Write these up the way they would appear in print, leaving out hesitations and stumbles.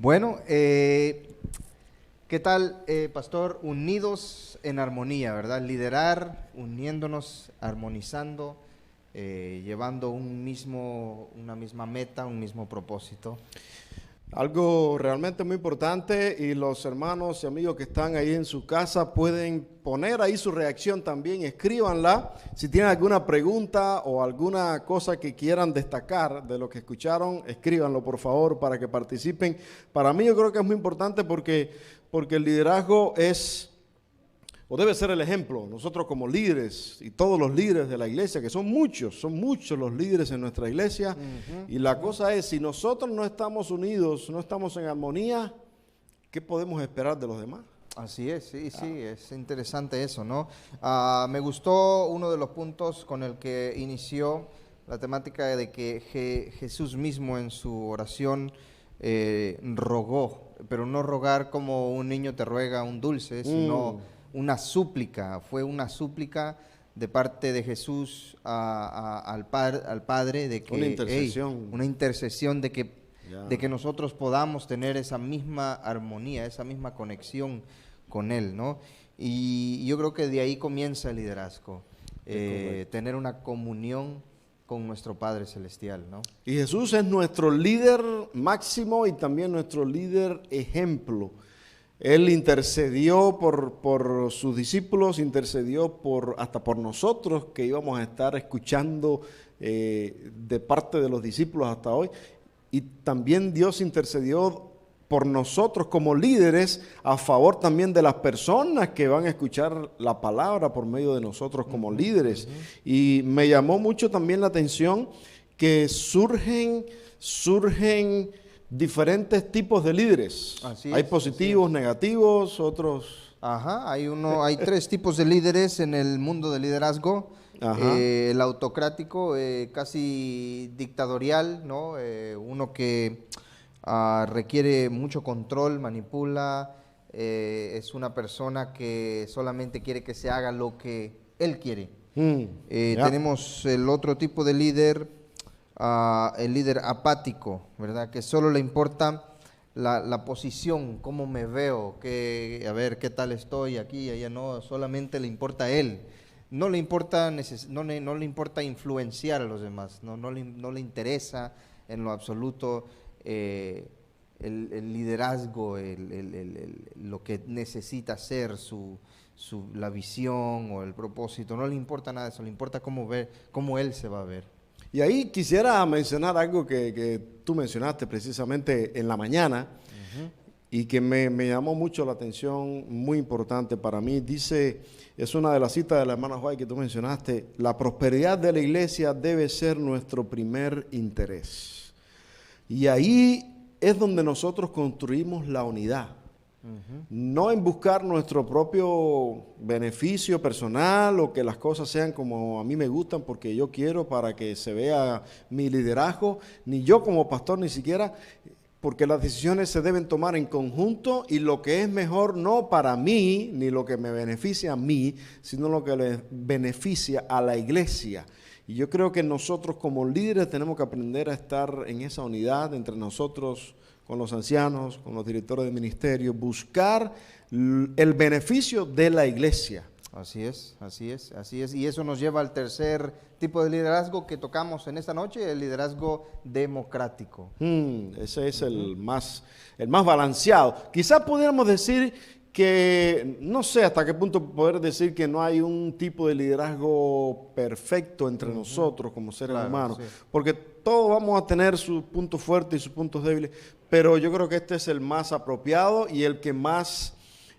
Bueno, ¿qué tal, pastor? Unidos en armonía, ¿verdad? Liderar, uniéndonos, armonizando, llevando una misma meta, un mismo propósito. Algo realmente muy importante, y los hermanos y amigos que están ahí en su casa pueden poner ahí su reacción también, escríbanla. Si tienen alguna pregunta o alguna cosa que quieran destacar de lo que escucharon, escríbanlo por favor para que participen. Para mí yo creo que es muy importante porque el liderazgo es, o debe ser el ejemplo. Nosotros como líderes y todos los líderes de la iglesia, que son muchos los líderes en nuestra iglesia, y la cosa es, si nosotros no estamos unidos, no estamos en armonía, ¿qué podemos esperar de los demás? Así es, sí, es interesante eso, ¿no? Me gustó uno de los puntos con el que inició la temática de que Jesús mismo en su oración rogó, pero no rogar como un niño te ruega un dulce, sino una súplica. Fue una súplica de parte de Jesús al Padre de que Una intercesión. una intercesión de Ya. que nosotros podamos tener esa misma armonía, esa misma conexión con Él, ¿no? Y yo creo que de ahí comienza el liderazgo, tener una comunión con nuestro Padre Celestial, ¿no? Y Jesús es nuestro líder máximo y también nuestro líder ejemplo. Él intercedió por sus discípulos, intercedió hasta por nosotros que íbamos a estar escuchando de parte de los discípulos hasta hoy. Y también Dios intercedió por nosotros como líderes a favor también de las personas que van a escuchar la palabra por medio de nosotros como líderes. Y me llamó mucho también la atención que surgen diferentes tipos de líderes. Hay positivos, negativos, otros. Ajá, hay tres tipos de líderes en el mundo del liderazgo. El autocrático, casi dictatorial, ¿no? Uno que requiere mucho control, manipula, es una persona que solamente quiere que se haga lo que él quiere. Tenemos el otro tipo de líder, el líder apático, ¿verdad? Que solo le importa la posición, cómo me veo, a ver qué tal estoy aquí, allá no, solamente le importa a él. No le importa, no le importa influenciar a los demás, no le interesa en lo absoluto el liderazgo, lo que necesita ser la visión o el propósito. No le importa nada de eso, le importa cómo él se va a ver. Y ahí quisiera mencionar algo que tú mencionaste precisamente en la mañana, y que me llamó mucho la atención, muy importante para mí. Dice, es una de las citas de la hermana White que tú mencionaste: la prosperidad de la iglesia debe ser nuestro primer interés. Y ahí es donde nosotros construimos la unidad. No en buscar nuestro propio beneficio personal o que las cosas sean como a mí me gustan porque yo quiero para que se vea mi liderazgo, ni yo como pastor ni siquiera, porque las decisiones se deben tomar en conjunto, y lo que es mejor no para mí, ni lo que me beneficia a mí, sino lo que le beneficia a la iglesia. Y yo creo que nosotros como líderes tenemos que aprender a estar en esa unidad entre nosotros, con los ancianos, con los directores de ministerio, buscar el beneficio de la iglesia. Así es. Y eso nos lleva al tercer tipo de liderazgo que tocamos en esta noche, el liderazgo democrático. Ese es el más balanceado. Quizás pudiéramos decir que, no sé hasta qué punto poder decir que no hay un tipo de liderazgo perfecto entre nosotros como seres humanos, sí, porque todos vamos a tener sus puntos fuertes y sus puntos débiles, pero yo creo que este es el más apropiado y el que más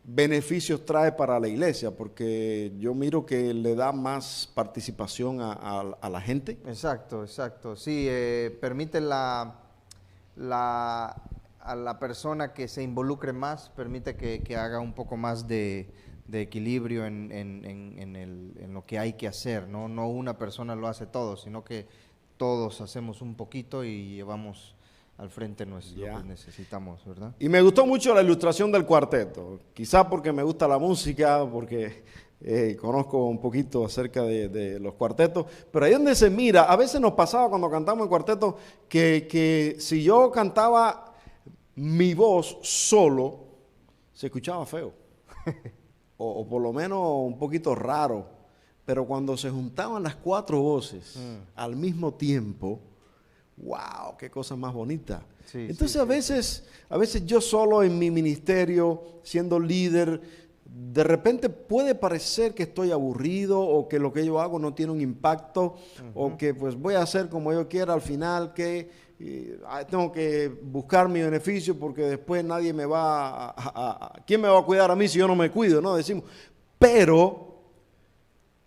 beneficios trae para la iglesia, porque yo miro que le da más participación a la gente. Exacto, sí, permite a la persona que se involucre más, permite que haga un poco más de equilibrio en lo que hay que hacer, ¿no? No una persona lo hace todo, sino que todos hacemos un poquito y llevamos al frente lo que necesitamos, ¿verdad? Y me gustó mucho la ilustración del cuarteto, quizás porque me gusta la música, porque conozco un poquito acerca de los cuartetos, pero ahí donde se mira, a veces nos pasaba cuando cantamos en cuarteto que si yo cantaba mi voz solo se escuchaba feo. O por lo menos un poquito raro. Pero cuando se juntaban las 4 voces al mismo tiempo, ¡wow! ¡Qué cosa más bonita! Sí, entonces sí, a veces yo solo en mi ministerio, siendo líder, de repente puede parecer que estoy aburrido o que lo que yo hago no tiene un impacto o que pues voy a hacer como yo quiera al final, que tengo que buscar mi beneficio porque después nadie me va ¿quién me va a cuidar a mí si yo no me cuido? ¿No? Decimos, pero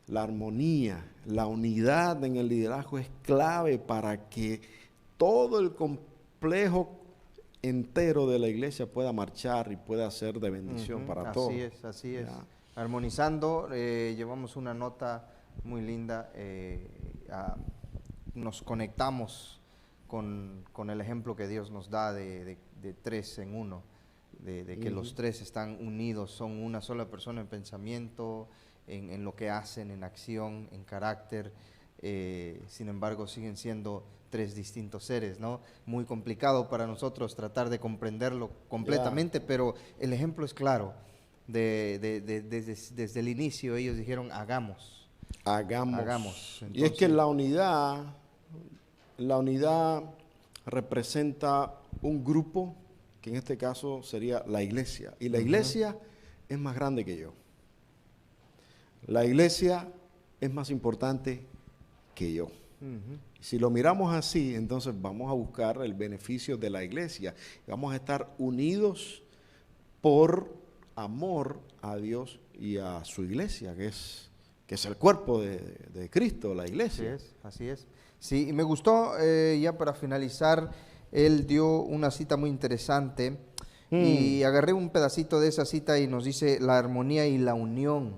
la armonía, la unidad en el liderazgo es clave para que todo el complejo entero de la iglesia pueda marchar y pueda ser de bendición para todos. Así es. Armonizando, llevamos una nota muy linda, nos conectamos con el ejemplo que Dios nos da de 3 en 1, de que los 3 están unidos, son una sola persona en pensamiento, en lo que hacen, en acción, en carácter, sin embargo siguen siendo 3 distintos seres, ¿no? Muy complicado para nosotros tratar de comprenderlo completamente, pero el ejemplo es claro. Desde el inicio ellos dijeron, hagamos. Entonces, y es que la unidad representa un grupo, que en este caso sería la iglesia. Y la iglesia es más grande que yo. La iglesia es más importante que yo. Si lo miramos así, entonces vamos a buscar el beneficio de la iglesia. Vamos a estar unidos por amor a Dios y a su iglesia, que es el cuerpo de Cristo, la iglesia. Así es. Sí, y me gustó, ya para finalizar, él dio una cita muy interesante y agarré un pedacito de esa cita y nos dice, la armonía y la unión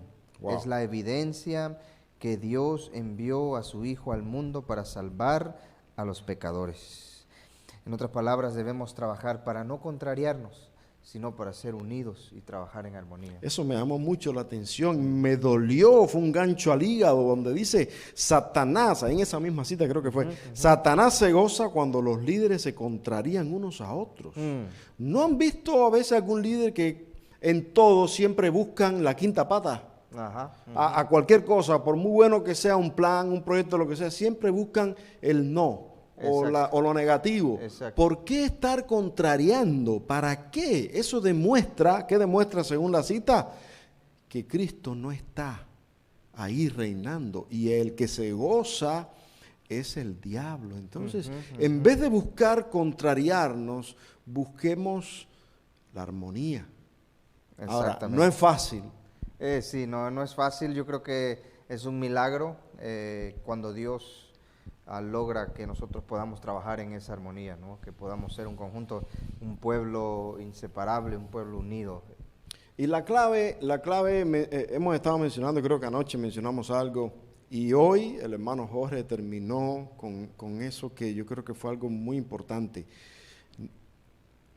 es la evidencia que Dios envió a su Hijo al mundo para salvar a los pecadores. En otras palabras, debemos trabajar para no contrariarnos, sino para ser unidos y trabajar en armonía. Eso me llamó mucho la atención, me dolió, fue un gancho al hígado, donde dice Satanás, en esa misma cita creo que fue, Satanás se goza cuando los líderes se contrarían unos a otros. ¿No han visto a veces algún líder que en todo siempre buscan la quinta pata? A cualquier cosa, por muy bueno que sea un plan, un proyecto, lo que sea, siempre buscan el no o lo negativo. ¿Por qué estar contrariando? ¿Para qué? Eso demuestra, ¿qué demuestra según la cita? Que Cristo no está ahí reinando y el que se goza es el diablo. Entonces, en vez de buscar contrariarnos, busquemos la armonía. Ahora, no es fácil. Sí, no es fácil. Yo creo que es un milagro cuando Dios logra que nosotros podamos trabajar en esa armonía, ¿no? Que podamos ser un conjunto, un pueblo inseparable, un pueblo unido. Y la clave hemos estado mencionando, creo que anoche mencionamos algo, y hoy el hermano Jorge terminó con eso que yo creo que fue algo muy importante.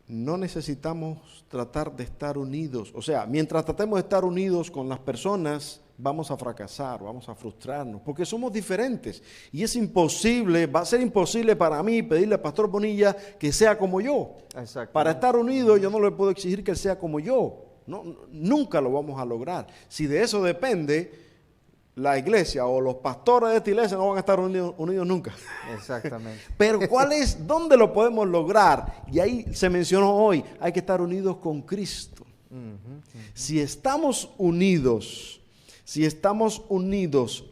No necesitamos tratar de estar unidos. O sea, mientras tratemos de estar unidos con las personas, vamos a fracasar, vamos a frustrarnos, porque somos diferentes. Y es imposible, va a ser imposible para mí pedirle al pastor Bonilla que sea como yo. Para estar unidos yo no le puedo exigir que él sea como yo. No, nunca lo vamos a lograr. Si de eso depende, la iglesia o los pastores de esta iglesia no van a estar unidos nunca. Exactamente. Pero ¿dónde lo podemos lograr? Y ahí se mencionó hoy, hay que estar unidos con Cristo. Si estamos unidos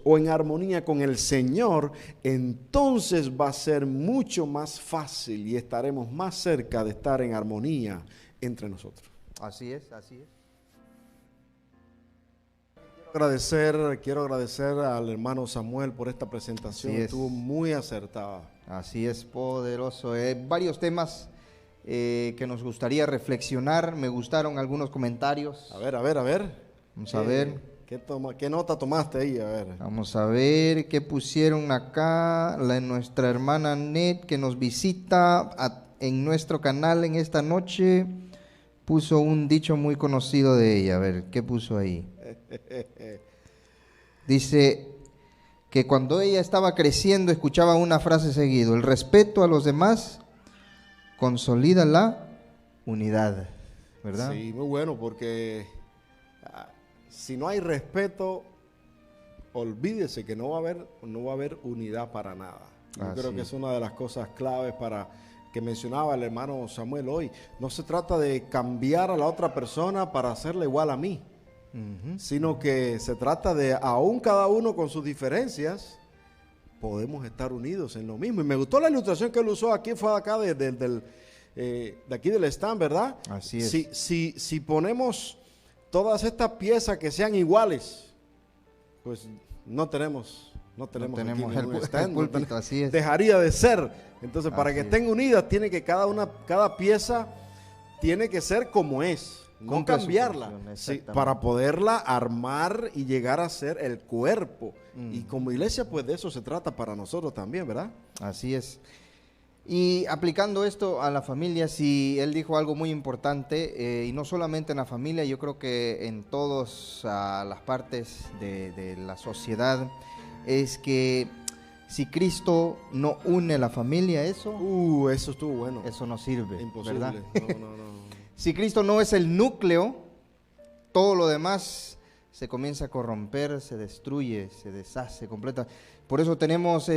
o en armonía con el Señor, entonces va a ser mucho más fácil y estaremos más cerca de estar en armonía entre nosotros. Así es. Quiero agradecer al hermano Samuel por esta presentación, estuvo muy acertada. Así es, poderoso. Varios temas que nos gustaría reflexionar, me gustaron algunos comentarios. A ver. Vamos a ver. ¿Qué nota tomaste ahí? A ver. Vamos a ver qué pusieron acá, nuestra hermana Net que nos visita en nuestro canal en esta noche, puso un dicho muy conocido de ella. A ver, ¿qué puso ahí? Dice que cuando ella estaba creciendo escuchaba una frase seguido: el respeto a los demás consolida la unidad, ¿verdad? Sí, muy bueno, porque si no hay respeto, olvídese que no va a haber unidad para nada. Yo creo que es una de las cosas claves para que mencionaba el hermano Samuel hoy. No se trata de cambiar a la otra persona para hacerla igual a mí, sino que se trata de, aún cada uno con sus diferencias, podemos estar unidos en lo mismo. Y me gustó la ilustración que él usó aquí, fue acá de aquí del stand, ¿verdad? Así es. Si ponemos todas estas piezas que sean iguales, pues no tenemos el púlpito, así es. Dejaría de ser. Entonces, para que estén unidas, tiene que cada pieza tiene que ser como es, no cambiarla, sí, para poderla armar y llegar a ser el cuerpo. Y como iglesia, pues de eso se trata para nosotros también, ¿verdad? Así es. Y aplicando esto a la familia, sí, él dijo algo muy importante, y no solamente en la familia, yo creo que en todas las partes de la sociedad, es que si Cristo no une la familia, eso estuvo bueno. Eso no sirve, imposible, ¿verdad? No. Si Cristo no es el núcleo, todo lo demás se comienza a corromper, se destruye, se deshace completa. Por eso tenemos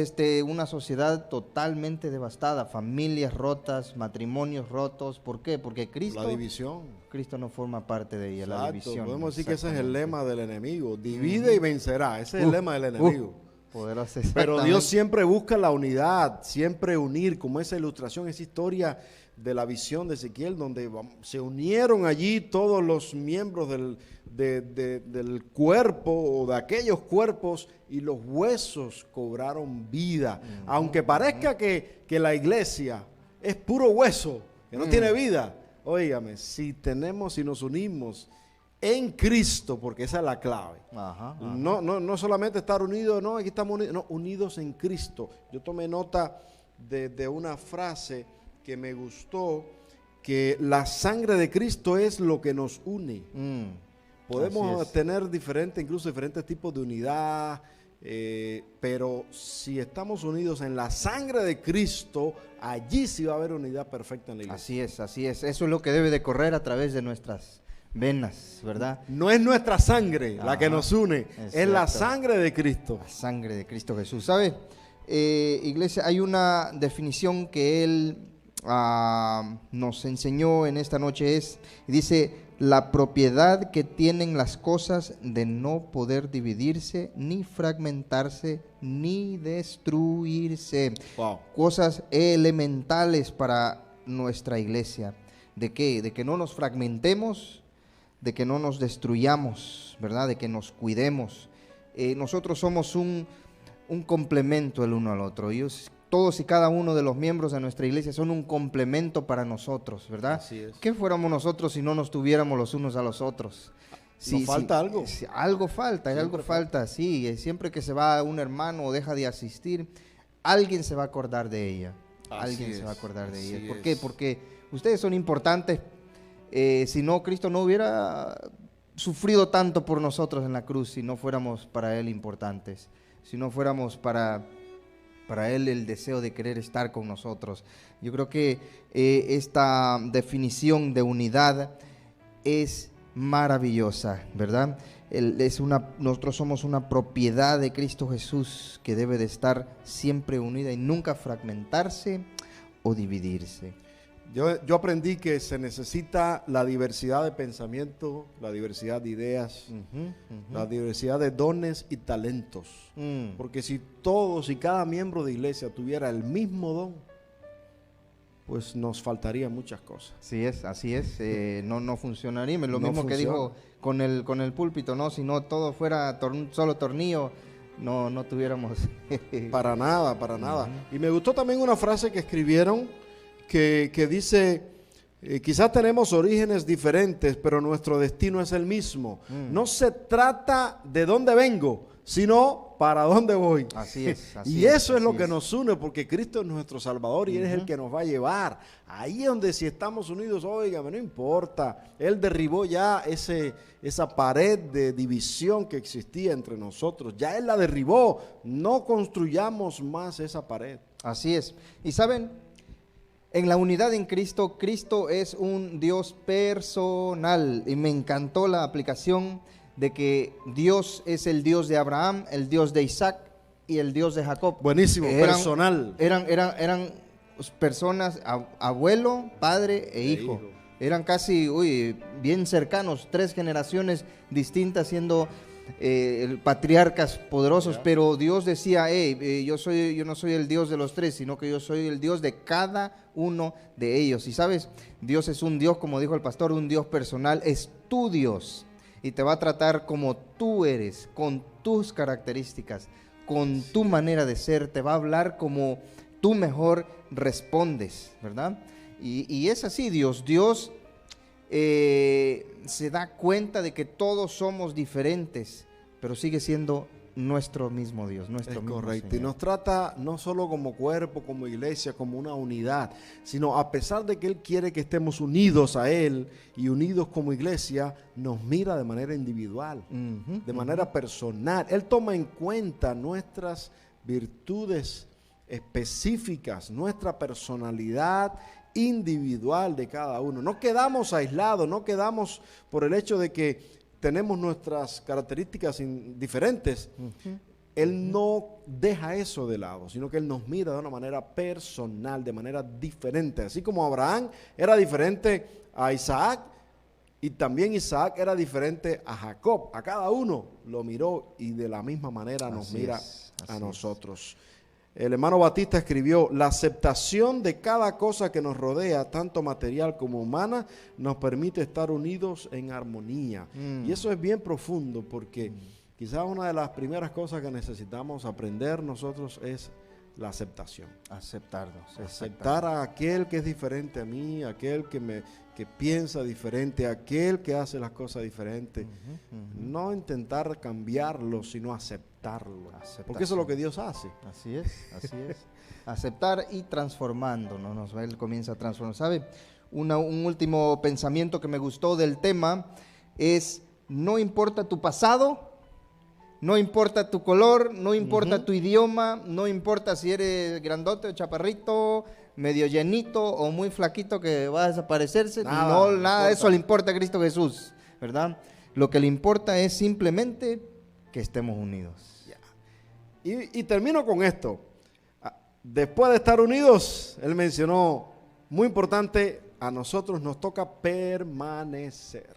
una sociedad totalmente devastada, familias rotas, matrimonios rotos. ¿Por qué? Porque la división. Cristo no forma parte de ella. Exacto. La división. Podemos decir que ese es el lema del enemigo. Divide y vencerá. Ese es el lema del enemigo. Poderoso, pero Dios siempre busca la unidad, siempre unir, como esa ilustración, esa historia de la visión de Ezequiel, donde se unieron allí todos los miembros del cuerpo o de aquellos cuerpos, y los huesos cobraron vida. Aunque parezca que la iglesia es puro hueso, que no tiene vida, óigame, si nos unimos en Cristo, porque esa es la clave. No solamente estar unidos, no, aquí estamos unidos, no, unidos en Cristo. Yo tomé nota de una frase que me gustó, que la sangre de Cristo es lo que nos une. Podemos tener incluso diferentes tipos de unidad, pero si estamos unidos en la sangre de Cristo, allí sí va a haber unidad perfecta en la iglesia. Así es. Eso es lo que debe de correr a través de nuestras venas, ¿verdad? No es nuestra sangre la que nos une, es la sangre de Cristo. La sangre de Cristo Jesús. ¿Sabe? Iglesia, hay una definición que él nos enseñó en esta noche, dice: la propiedad que tienen las cosas de no poder dividirse, ni fragmentarse, ni destruirse. Wow. Cosas elementales para nuestra iglesia. ¿De qué? De que no nos fragmentemos, de que no nos destruyamos, ¿verdad? De que nos cuidemos. Nosotros somos un complemento el uno al otro. Todos y cada uno de los miembros de nuestra iglesia son un complemento para nosotros, ¿verdad? Así es. ¿Qué fuéramos nosotros si no nos tuviéramos los unos a los otros? Nos falta algo. Algo falta, sí. Siempre que se va un hermano o deja de asistir, alguien se va a acordar de ella. Se va a acordar de ella. ¿Por qué? Porque ustedes son importantes. Si no, Cristo no hubiera sufrido tanto por nosotros en la cruz, si no fuéramos para Él importantes, si no fuéramos para Él el deseo de querer estar con nosotros. Yo creo que esta definición de unidad es maravillosa, ¿verdad? Nosotros somos una propiedad de Cristo Jesús que debe de estar siempre unida y nunca fragmentarse o dividirse. Yo aprendí que se necesita la diversidad de pensamiento, la diversidad de ideas, la diversidad de dones y talentos. Porque si todos y cada miembro de iglesia tuviera el mismo don, pues nos faltarían muchas cosas. Así es. No funcionaría. Lo mismo que dijo con el púlpito, ¿no? Si no todo fuera un solo tornillo, no tuviéramos... Para nada. Y me gustó también una frase que escribieron que dice, quizás tenemos orígenes diferentes, pero nuestro destino es el mismo. No se trata de dónde vengo, sino para dónde voy. Así es. Y eso es lo que nos une, porque Cristo es nuestro Salvador y Él es el que nos va a llevar. Ahí es donde, si estamos unidos, óigame, no importa. Él derribó ya esa pared de división que existía entre nosotros. Ya Él la derribó. No construyamos más esa pared. Así es. Y ¿saben? En la unidad en Cristo, Cristo es un Dios personal. Y me encantó la aplicación de que Dios es el Dios de Abraham, el Dios de Isaac y el Dios de Jacob. Buenísimo, personal. Eran personas, abuelo, padre e hijo. Eran casi, bien cercanos, 3 generaciones distintas siendo patriarcas poderosos, pero Dios decía, yo no soy el Dios de los 3, sino que yo soy el Dios de cada uno de ellos. Y sabes, Dios es un Dios, como dijo el pastor, un Dios personal, es tu Dios, y te va a tratar como tú eres, con tus características, con tu manera de ser, te va a hablar como tú mejor respondes, ¿verdad? Y es así, Dios se da cuenta de que todos somos diferentes, pero sigue siendo nuestro mismo Dios, nuestro mismo correcto, Señor. Y nos trata no solo como cuerpo, como iglesia, como una unidad, sino a pesar de que Él quiere que estemos unidos a Él y unidos como iglesia, nos mira de manera individual, de manera personal. Él toma en cuenta nuestras virtudes específicas, nuestra personalidad individual de cada uno. No quedamos aislados, no quedamos por el hecho de que tenemos nuestras características diferentes. Él no deja eso de lado, sino que Él nos mira de una manera personal, de manera diferente. Así como Abraham era diferente a Isaac, y también Isaac era diferente a Jacob. A cada uno lo miró y de la misma manera nos mira a nosotros. El hermano Batista escribió: la aceptación de cada cosa que nos rodea, tanto material como humana, nos permite estar unidos en armonía. Y eso es bien profundo, porque quizás una de las primeras cosas que necesitamos aprender nosotros es la aceptación. Aceptarnos. Aceptar a aquel que es diferente a mí, aquel que piensa diferente, aquel que hace las cosas diferentes. No intentar cambiarlo, sino aceptarlo. Porque eso es lo que Dios hace. Así es. Aceptar y transformándonos. Él comienza a transformar. ¿Sabe? Un último pensamiento que me gustó del tema es: no importa tu pasado, no importa tu color, no importa tu idioma, no importa si eres grandote o chaparrito, medio llenito o muy flaquito que va a desaparecerse. Nada de eso le importa a Cristo Jesús, ¿verdad? Lo que le importa es simplemente que estemos unidos. Y termino con esto. Después de estar unidos, él mencionó, muy importante, a nosotros nos toca permanecer.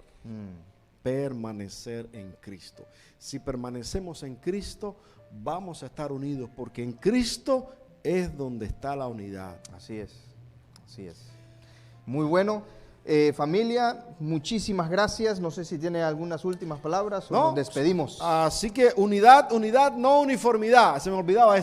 Permanecer en Cristo. Si permanecemos en Cristo, vamos a estar unidos, porque en Cristo es donde está la unidad. Así es. Muy bueno. Familia, muchísimas gracias. No sé si tiene algunas últimas palabras o nos despedimos. Así que unidad, no uniformidad. Se me olvidaba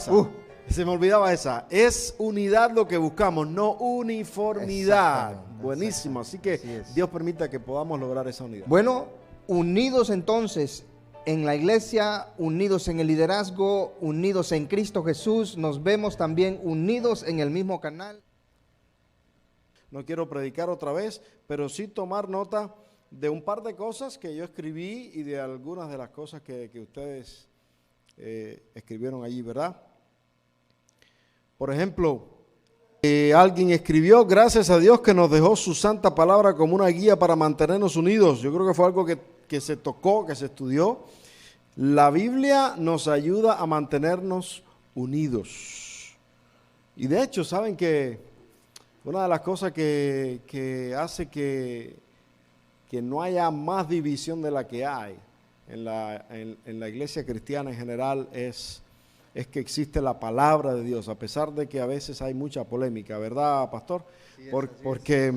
esa. Es unidad lo que buscamos, no uniformidad. Buenísimo. Así que Dios permita que podamos lograr esa unidad. Bueno, unidos entonces en la iglesia, unidos en el liderazgo, unidos en Cristo Jesús. Nos vemos también unidos en el mismo canal. No quiero predicar otra vez, pero sí tomar nota de un par de cosas que yo escribí y de algunas de las cosas que ustedes escribieron allí, ¿verdad? Por ejemplo, alguien escribió: gracias a Dios que nos dejó su santa palabra como una guía para mantenernos unidos. Yo creo que fue algo que se tocó, que se estudió. La Biblia nos ayuda a mantenernos unidos. Y de hecho, ¿saben que una de las cosas que hace que no haya más división de la que hay en la iglesia cristiana en general es que existe la palabra de Dios, a pesar de que a veces hay mucha polémica, ¿verdad, pastor? Sí, porque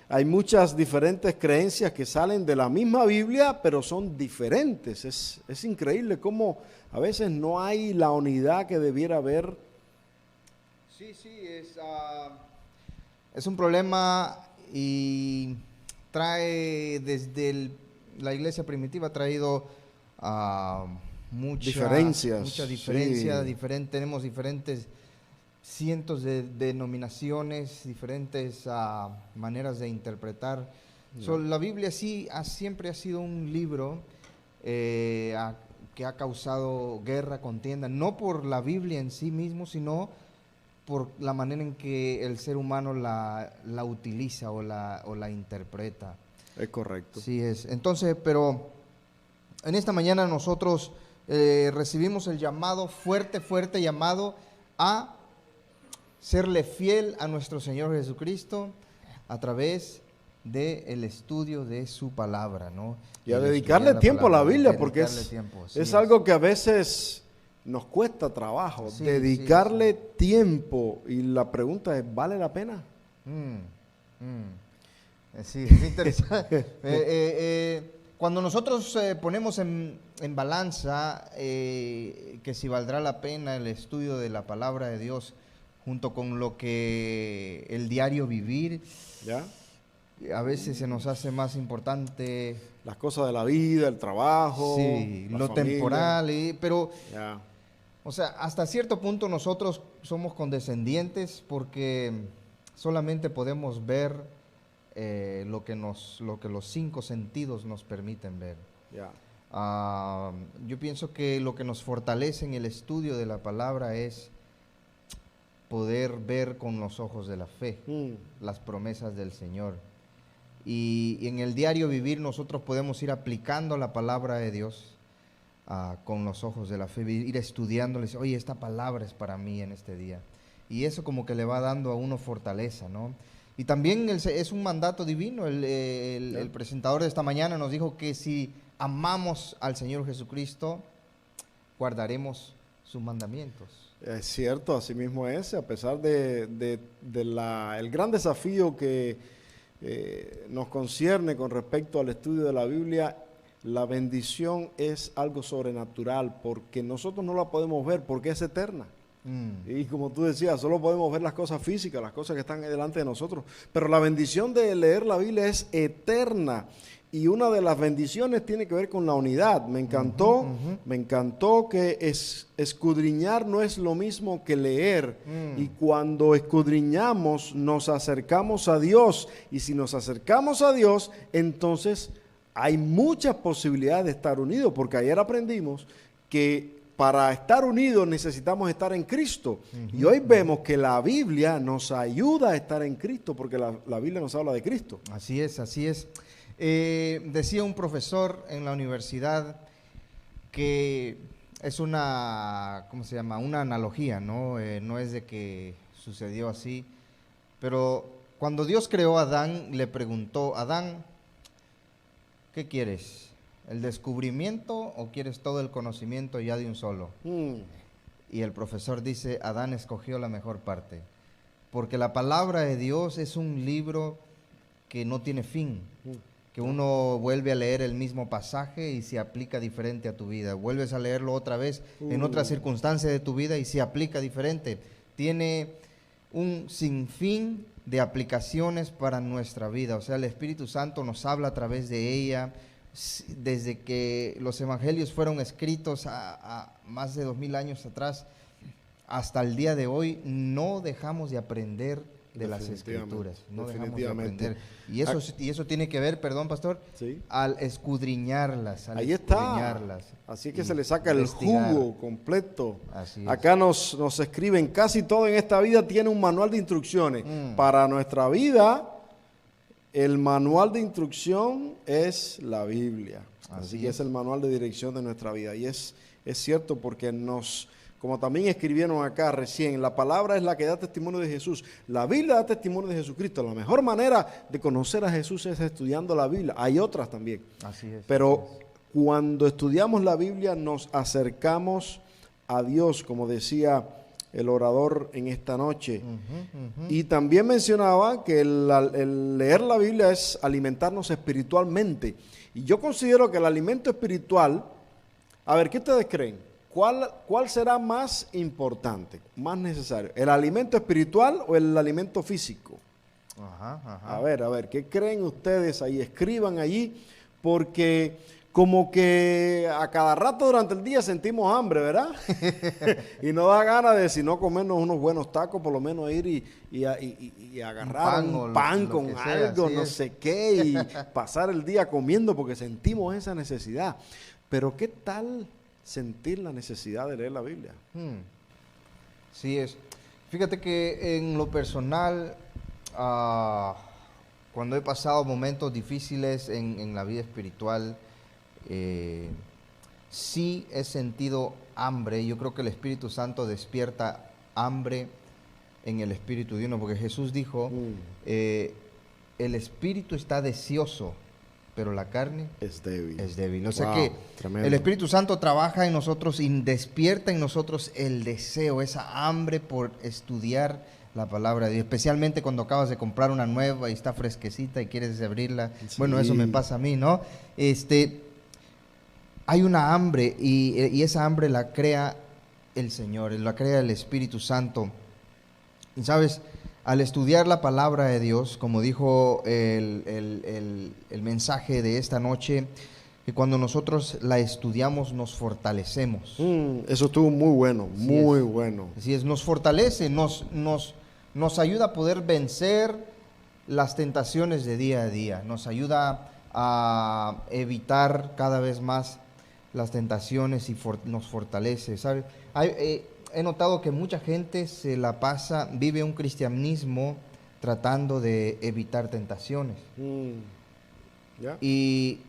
hay muchas diferentes creencias que salen de la misma Biblia, pero son diferentes. Es increíble cómo a veces no hay la unidad que debiera haber. Sí, es un problema, y trae desde la iglesia primitiva, ha traído mucha diferencia, tenemos diferentes cientos de denominaciones, diferentes maneras de interpretar. La Biblia siempre ha sido un libro que ha causado guerra, contienda, no por la Biblia en sí mismo, sino por la manera en que el ser humano la utiliza o la interpreta. Es correcto. Sí es. Entonces, pero en esta mañana nosotros recibimos el llamado, fuerte llamado a serle fiel a nuestro Señor Jesucristo a través del estudio de su palabra, ¿no? Y a dedicarle tiempo a la Biblia, porque es algo que a veces nos cuesta trabajo, dedicarle tiempo. Y la pregunta es, ¿vale la pena? Sí, es interesante. Cuando nosotros ponemos en balanza que si valdrá la pena el estudio de la palabra de Dios junto con lo que el diario vivir, ¿ya? A veces se nos hace más importante las cosas de la vida, el trabajo, sí, lo familia. Temporal, pero ya. O sea, hasta cierto punto nosotros somos condescendientes porque solamente podemos ver lo que los 5 sentidos nos permiten ver. Ya. Yo pienso que lo que nos fortalece en el estudio de la palabra es poder ver con los ojos de la fe las promesas del Señor. Y en el diario vivir nosotros podemos ir aplicando la palabra de Dios con los ojos de la fe, ir estudiándoles, oye, esta palabra es para mí en este día. Y eso como que le va dando a uno fortaleza, ¿no? Y también es un mandato divino. El presentador de esta mañana nos dijo que si amamos al Señor Jesucristo, guardaremos sus mandamientos. Es cierto, así mismo es, a pesar de el gran desafío que nos concierne con respecto al estudio de la Biblia. La bendición es algo sobrenatural porque nosotros no la podemos ver porque es eterna. Y como tú decías, solo podemos ver las cosas físicas, las cosas que están delante de nosotros. Pero la bendición de leer la Biblia es eterna. Y una de las bendiciones tiene que ver con la unidad. Me encantó que escudriñar no es lo mismo que leer. Y cuando escudriñamos nos acercamos a Dios. Y si nos acercamos a Dios, entonces hay muchas posibilidades de estar unidos. Porque ayer aprendimos que para estar unidos necesitamos estar en Cristo. Y hoy vemos que la Biblia nos ayuda a estar en Cristo porque la Biblia nos habla de Cristo. Así es, así es. Decía un profesor en la universidad que es una, ¿cómo se llama? Una analogía, ¿no? No es de que sucedió así, pero cuando Dios creó a Adán, le preguntó, Adán, ¿qué quieres? ¿El descubrimiento o quieres todo el conocimiento ya de un solo? Y el profesor dice, Adán escogió la mejor parte, porque la palabra de Dios es un libro que no tiene fin, que uno vuelve a leer el mismo pasaje y se aplica diferente a tu vida, vuelves a leerlo otra vez en otra circunstancia de tu vida y se aplica diferente, tiene un sinfín de aplicaciones para nuestra vida, o sea, el Espíritu Santo nos habla a través de ella. Desde que los evangelios fueron escritos a más de 2000 años atrás hasta el día de hoy, no dejamos de aprender de las Escrituras, no dejamos de aprender. Y eso tiene que ver, perdón, pastor, ¿sí? Al escudriñarlas, al ahí escudriñarlas. Está. Así que se le saca el jugo completo. Así es. Acá nos escriben, casi todo en esta vida tiene un manual de instrucciones. Para nuestra vida, el manual de instrucción es la Biblia. Así que es el manual de dirección de nuestra vida. Y es cierto porque como también escribieron acá recién, la palabra es la que da testimonio de Jesús. La Biblia da testimonio de Jesucristo. La mejor manera de conocer a Jesús es estudiando la Biblia. Hay otras también. Así es. Pero cuando estudiamos la Biblia nos acercamos a Dios, como decía el orador en esta noche. Y también mencionaba que el leer la Biblia es alimentarnos espiritualmente. Y yo considero que el alimento espiritual, a ver, ¿qué ustedes creen? ¿Cuál será más importante, más necesario? ¿El alimento espiritual o el alimento físico? A ver, ¿qué creen ustedes ahí? Escriban allí, porque como que a cada rato durante el día sentimos hambre, ¿verdad? Y nos da ganas de, si no comernos unos buenos tacos, por lo menos ir y agarrar un pan con algo, no sé qué, y pasar el día comiendo porque sentimos esa necesidad. Pero ¿qué tal sentir la necesidad de leer la Biblia? Sí es. Fíjate que en lo personal, cuando he pasado momentos difíciles en la vida espiritual, sí he sentido hambre. Yo creo que el Espíritu Santo despierta hambre en el espíritu de uno, porque Jesús dijo, el espíritu está deseoso, pero la carne es débil. Es débil. O sea que tremendo. El Espíritu Santo trabaja en nosotros y despierta en nosotros el deseo, esa hambre por estudiar la palabra de Dios, especialmente cuando acabas de comprar una nueva y está fresquecita y quieres abrirla. Sí. Bueno, eso me pasa a mí, ¿no? Hay una hambre y esa hambre la crea el Señor, la crea el Espíritu Santo. Y sabes, al estudiar la palabra de Dios, como dijo el mensaje de esta noche, que cuando nosotros la estudiamos nos fortalecemos. Eso estuvo muy bueno, muy bueno. Así es, nos fortalece, nos ayuda a poder vencer las tentaciones de día a día, nos ayuda a evitar cada vez más las tentaciones y nos fortalece, ¿sabes? He notado que mucha gente vive un cristianismo tratando de evitar tentaciones. Yeah. Y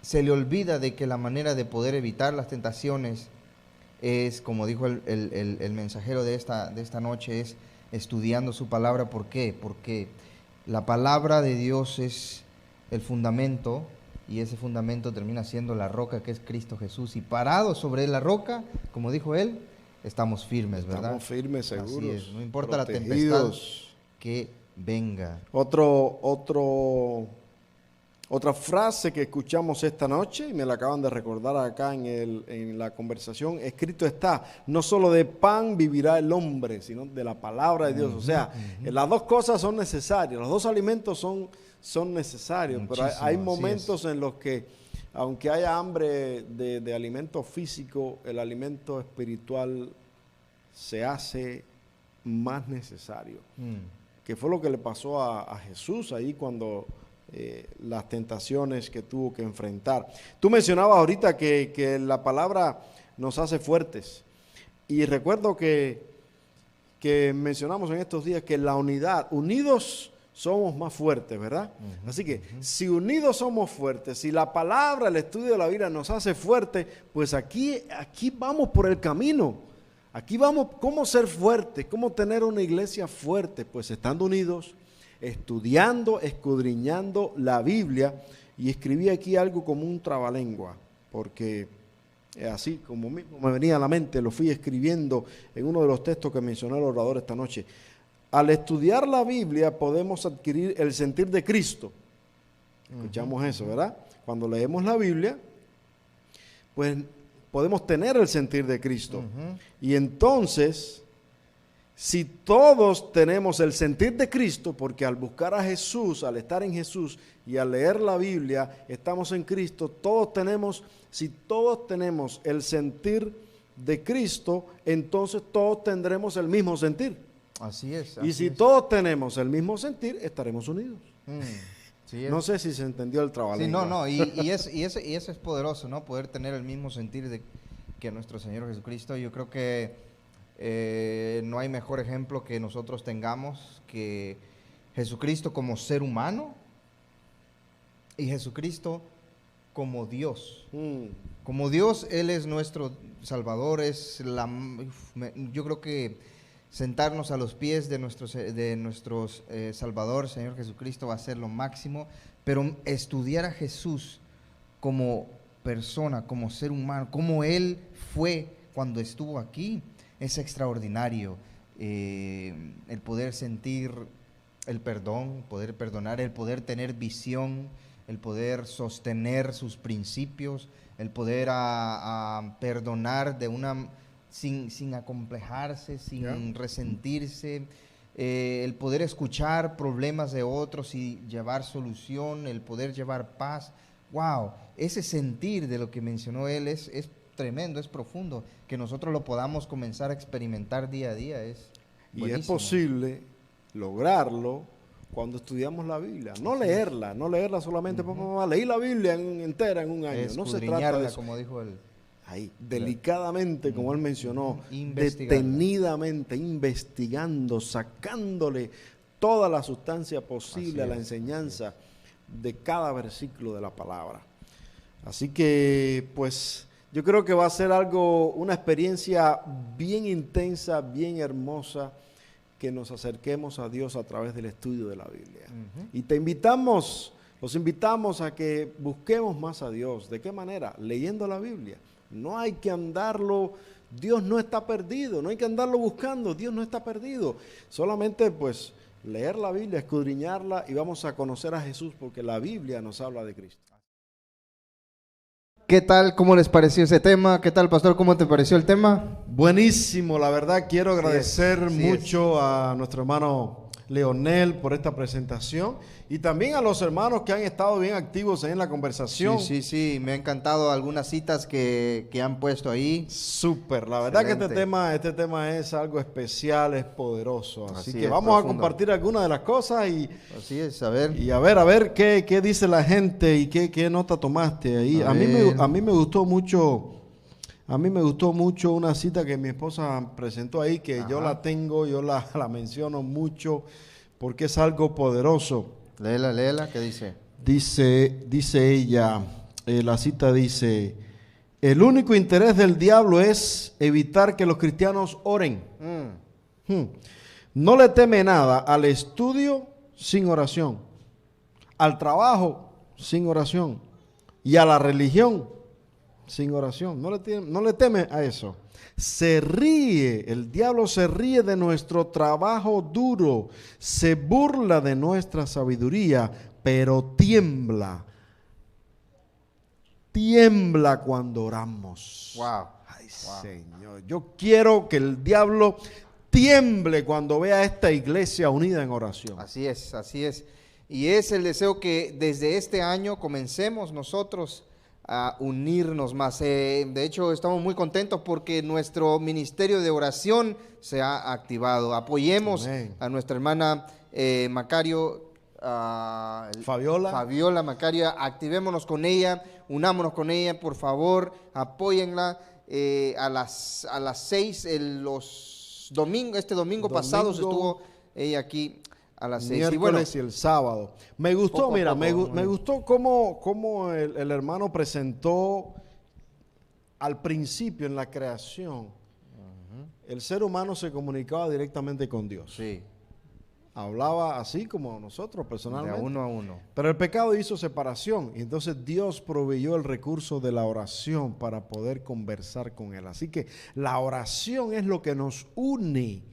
se le olvida de que la manera de poder evitar las tentaciones es, como dijo el mensajero de esta noche, es estudiando su palabra. ¿Por qué? Porque la palabra de Dios es el fundamento, y ese fundamento termina siendo la roca, que es Cristo Jesús. Y parado sobre la roca, como dijo él, estamos firmes, ¿verdad? Estamos firmes, seguros. Así es, no importa protegidos. La tempestad que venga. Otra frase que escuchamos esta noche, y me la acaban de recordar acá en la conversación, escrito está, no solo de pan vivirá el hombre, sino de la palabra de Dios. O sea, las dos cosas son necesarias, los dos alimentos son necesarios, muchísimo, pero hay momentos en los que, aunque haya hambre de alimento físico, el alimento espiritual se hace más necesario. Que fue lo que le pasó a Jesús ahí cuando las tentaciones que tuvo que enfrentar. Tú mencionabas ahorita que la palabra nos hace fuertes. Y recuerdo que mencionamos en estos días que la unidad, unidos somos más fuertes, ¿verdad? Así que si unidos somos fuertes, si la palabra, el estudio de la Biblia nos hace fuertes, pues aquí vamos por el camino. Aquí vamos, ¿cómo ser fuertes? ¿Cómo tener una iglesia fuerte? Pues estando unidos, estudiando, escudriñando la Biblia. Y escribí aquí algo como un trabalengua, porque así como mismo me venía a la mente, lo fui escribiendo en uno de los textos que mencionó el orador esta noche. Al estudiar la Biblia podemos adquirir el sentir de Cristo. Escuchamos eso, ¿verdad? Cuando leemos la Biblia, pues podemos tener el sentir de Cristo. Y entonces, si todos tenemos el sentir de Cristo, porque al buscar a Jesús, al estar en Jesús y al leer la Biblia, estamos en Cristo, si todos tenemos el sentir de Cristo, entonces todos tendremos el mismo sentir. Así es. Y si todos tenemos el mismo sentir, estaremos unidos. Sí, no sé si se entendió el trabajo. Sí, no, y eso es poderoso, ¿no? Poder tener el mismo sentir que nuestro Señor Jesucristo. Yo creo que no hay mejor ejemplo que nosotros tengamos que Jesucristo como ser humano y Jesucristo como Dios. Como Dios, Él es nuestro Salvador. Yo creo que sentarnos a los pies de nuestro Salvador, Señor Jesucristo, va a ser lo máximo, pero estudiar a Jesús como persona, como ser humano, como Él fue cuando estuvo aquí, es extraordinario. El poder sentir el perdón, poder perdonar, el poder tener visión, el poder sostener sus principios, el poder perdonar sin acomplejarse, sin resentirse, el poder escuchar problemas de otros y llevar solución, el poder llevar paz. ¡Wow! Ese sentir de lo que mencionó él es tremendo, es profundo. Que nosotros lo podamos comenzar a experimentar día a día es buenísimo. Y es posible lograrlo cuando estudiamos la Biblia. No leerla solamente, leí la Biblia entera en un año. No se trata de eso. Como dijo él. ahí, delicadamente, como él mencionó, Investigando. detenidamente, investigando, sacándole toda la sustancia posible a la enseñanza de cada versículo de la palabra. Así que, pues, yo creo que va a ser una experiencia bien intensa, bien hermosa, que nos acerquemos a Dios a través del estudio de la Biblia. Y los invitamos a que busquemos más a Dios. ¿De qué manera? Leyendo la Biblia. No hay que andarlo, Dios no está perdido, no hay que andarlo buscando, Dios no está perdido. Solamente, pues, leer la Biblia, escudriñarla y vamos a conocer a Jesús, porque la Biblia nos habla de Cristo. ¿Qué tal? ¿Cómo les pareció ese tema? ¿Qué tal, pastor? ¿Cómo te pareció el tema? Buenísimo, la verdad quiero agradecer mucho a nuestro hermano Leonel por esta presentación y también a los hermanos que han estado bien activos en la conversación. Sí, me ha encantado algunas citas que han puesto ahí. Súper, la verdad que este tema es algo especial, es poderoso, así que vamos a compartir algunas de las cosas y así es, a ver. Y a ver qué dice la gente y qué nota tomaste ahí. A mí me gustó mucho. A mí me gustó mucho una cita que mi esposa presentó ahí, que yo la tengo, yo la menciono mucho, porque es algo poderoso. Léela, ¿qué dice? Dice ella, la cita dice, el único interés del diablo es evitar que los cristianos oren. No le teme nada al estudio sin oración, al trabajo sin oración y a la religión sin oración. No le teme a eso. El diablo se ríe de nuestro trabajo duro, se burla de nuestra sabiduría, pero tiembla cuando oramos. Wow. Ay, Señor, yo quiero que el diablo tiemble cuando vea a esta iglesia unida en oración. Así es. Y es el deseo que desde este año comencemos nosotros a unirnos más. De hecho, estamos muy contentos porque nuestro ministerio de oración se ha activado. Apoyemos a nuestra hermana Macario, Fabiola Macario, activémonos con ella, unámonos con ella, por favor, apóyenla a las 6, este domingo pasado estuvo ella aquí a las 6. Miércoles y el sábado. Me gustó, me gustó cómo el hermano presentó al principio en la creación. El ser humano se comunicaba directamente con Dios. Sí. Hablaba así como nosotros personalmente. De uno a uno. Pero el pecado hizo separación y entonces Dios proveyó el recurso de la oración para poder conversar con Él. Así que la oración es lo que nos une,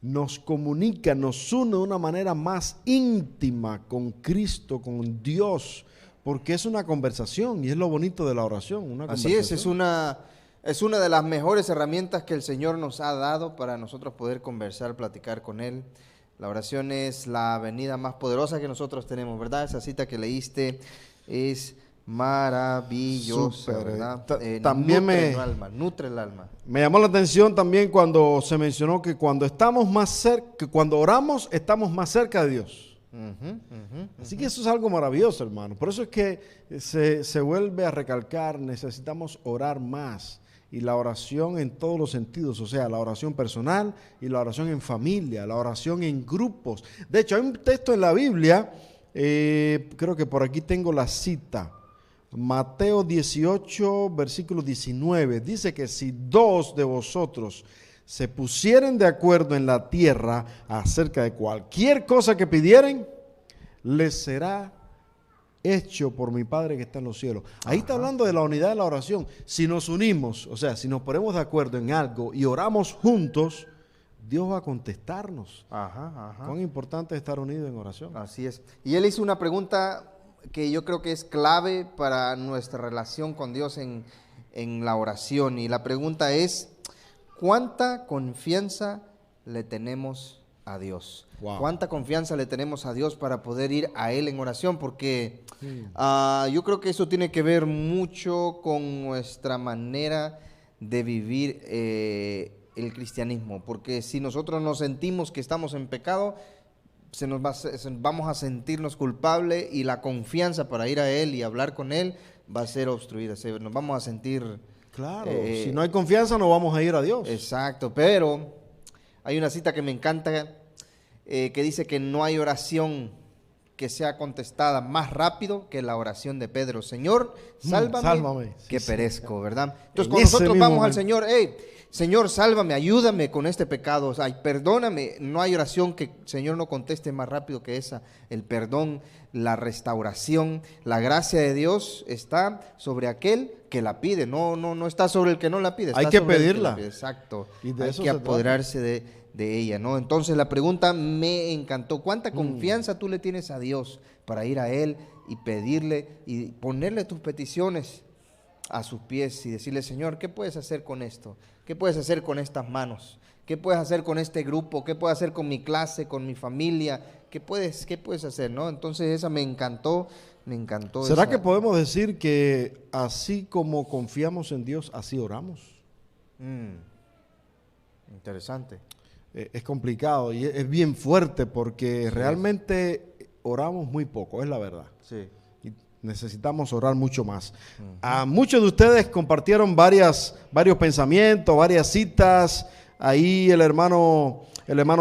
nos comunica, nos une de una manera más íntima con Cristo, con Dios, porque es una conversación y es lo bonito de la oración. Así es una de las mejores herramientas que el Señor nos ha dado para nosotros poder conversar, platicar con Él. La oración es la avenida más poderosa que nosotros tenemos, ¿verdad? Esa cita que leíste es maravillosa, ¿verdad? También nutre el alma. Me llamó la atención también cuando se mencionó que cuando oramos, estamos más cerca de Dios. Así que eso es algo maravilloso, hermano. Por eso es que se vuelve a recalcar, necesitamos orar más. Y la oración en todos los sentidos, o sea, la oración personal y la oración en familia, la oración en grupos. De hecho, hay un texto en la Biblia, creo que por aquí tengo la cita, Mateo 18, versículo 19, dice que si 2 de vosotros se pusieren de acuerdo en la tierra acerca de cualquier cosa que pidieren, les será hecho por mi Padre que está en los cielos. Ahí está hablando de la unidad de la oración. Si nos unimos, o sea, si nos ponemos de acuerdo en algo y oramos juntos, Dios va a contestarnos. Cuán importante es estar unidos en oración. Así es. Y él hizo una pregunta que yo creo que es clave para nuestra relación con Dios en la oración. Y la pregunta es, ¿cuánta confianza le tenemos a Dios? Wow. ¿Cuánta confianza le tenemos a Dios para poder ir a Él en oración? Porque yo creo que eso tiene que ver mucho con nuestra manera de vivir el cristianismo. Porque si nosotros nos sentimos que estamos en pecado, vamos a sentirnos culpables y la confianza para ir a Él y hablar con Él va a ser obstruida. Nos vamos a sentir Claro, si no hay confianza no vamos a ir a Dios. Exacto, pero hay una cita que me encanta que dice que no hay oración que sea contestada más rápido que la oración de Pedro. Señor, sálvame, que perezco, ¿verdad? Entonces, cuando nosotros vamos al Señor, hey, Señor, sálvame, ayúdame con este pecado, perdóname. No hay oración que el Señor no conteste más rápido que esa. El perdón, la restauración, la gracia de Dios está sobre aquel que la pide. No está sobre el que no la pide. Está hay que sobre pedirla. Exacto. Y de hay eso que se apoderarse de ella, ¿no? Entonces la pregunta me encantó. ¿Cuánta confianza tú le tienes a Dios para ir a Él y pedirle y ponerle tus peticiones a sus pies y decirle, Señor, ¿qué puedes hacer con esto? ¿Qué puedes hacer con estas manos? ¿Qué puedes hacer con este grupo? ¿Qué puedes hacer con mi clase, con mi familia? ¿Qué puedes hacer, no? Entonces esa me encantó. ¿Será esa. que podemos decir que así como confiamos en Dios, así oramos? Interesante. Es complicado y es bien fuerte porque realmente oramos muy poco, es la verdad. Sí. Y necesitamos orar mucho más. Muchos de ustedes compartieron varios pensamientos, varias citas. Ahí el hermano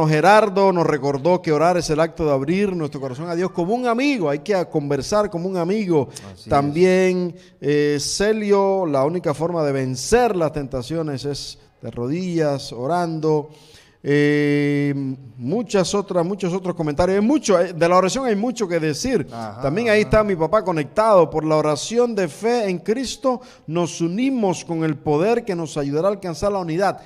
Gerardo nos recordó que orar es el acto de abrir nuestro corazón a Dios como un amigo. Hay que conversar como un amigo. También Celio, la única forma de vencer las tentaciones es de rodillas, orando. Muchos otros comentarios. De la oración hay mucho que decir. También ahí está mi papá conectado. Por la oración de fe en Cristo nos unimos con el poder que nos ayudará a alcanzar la unidad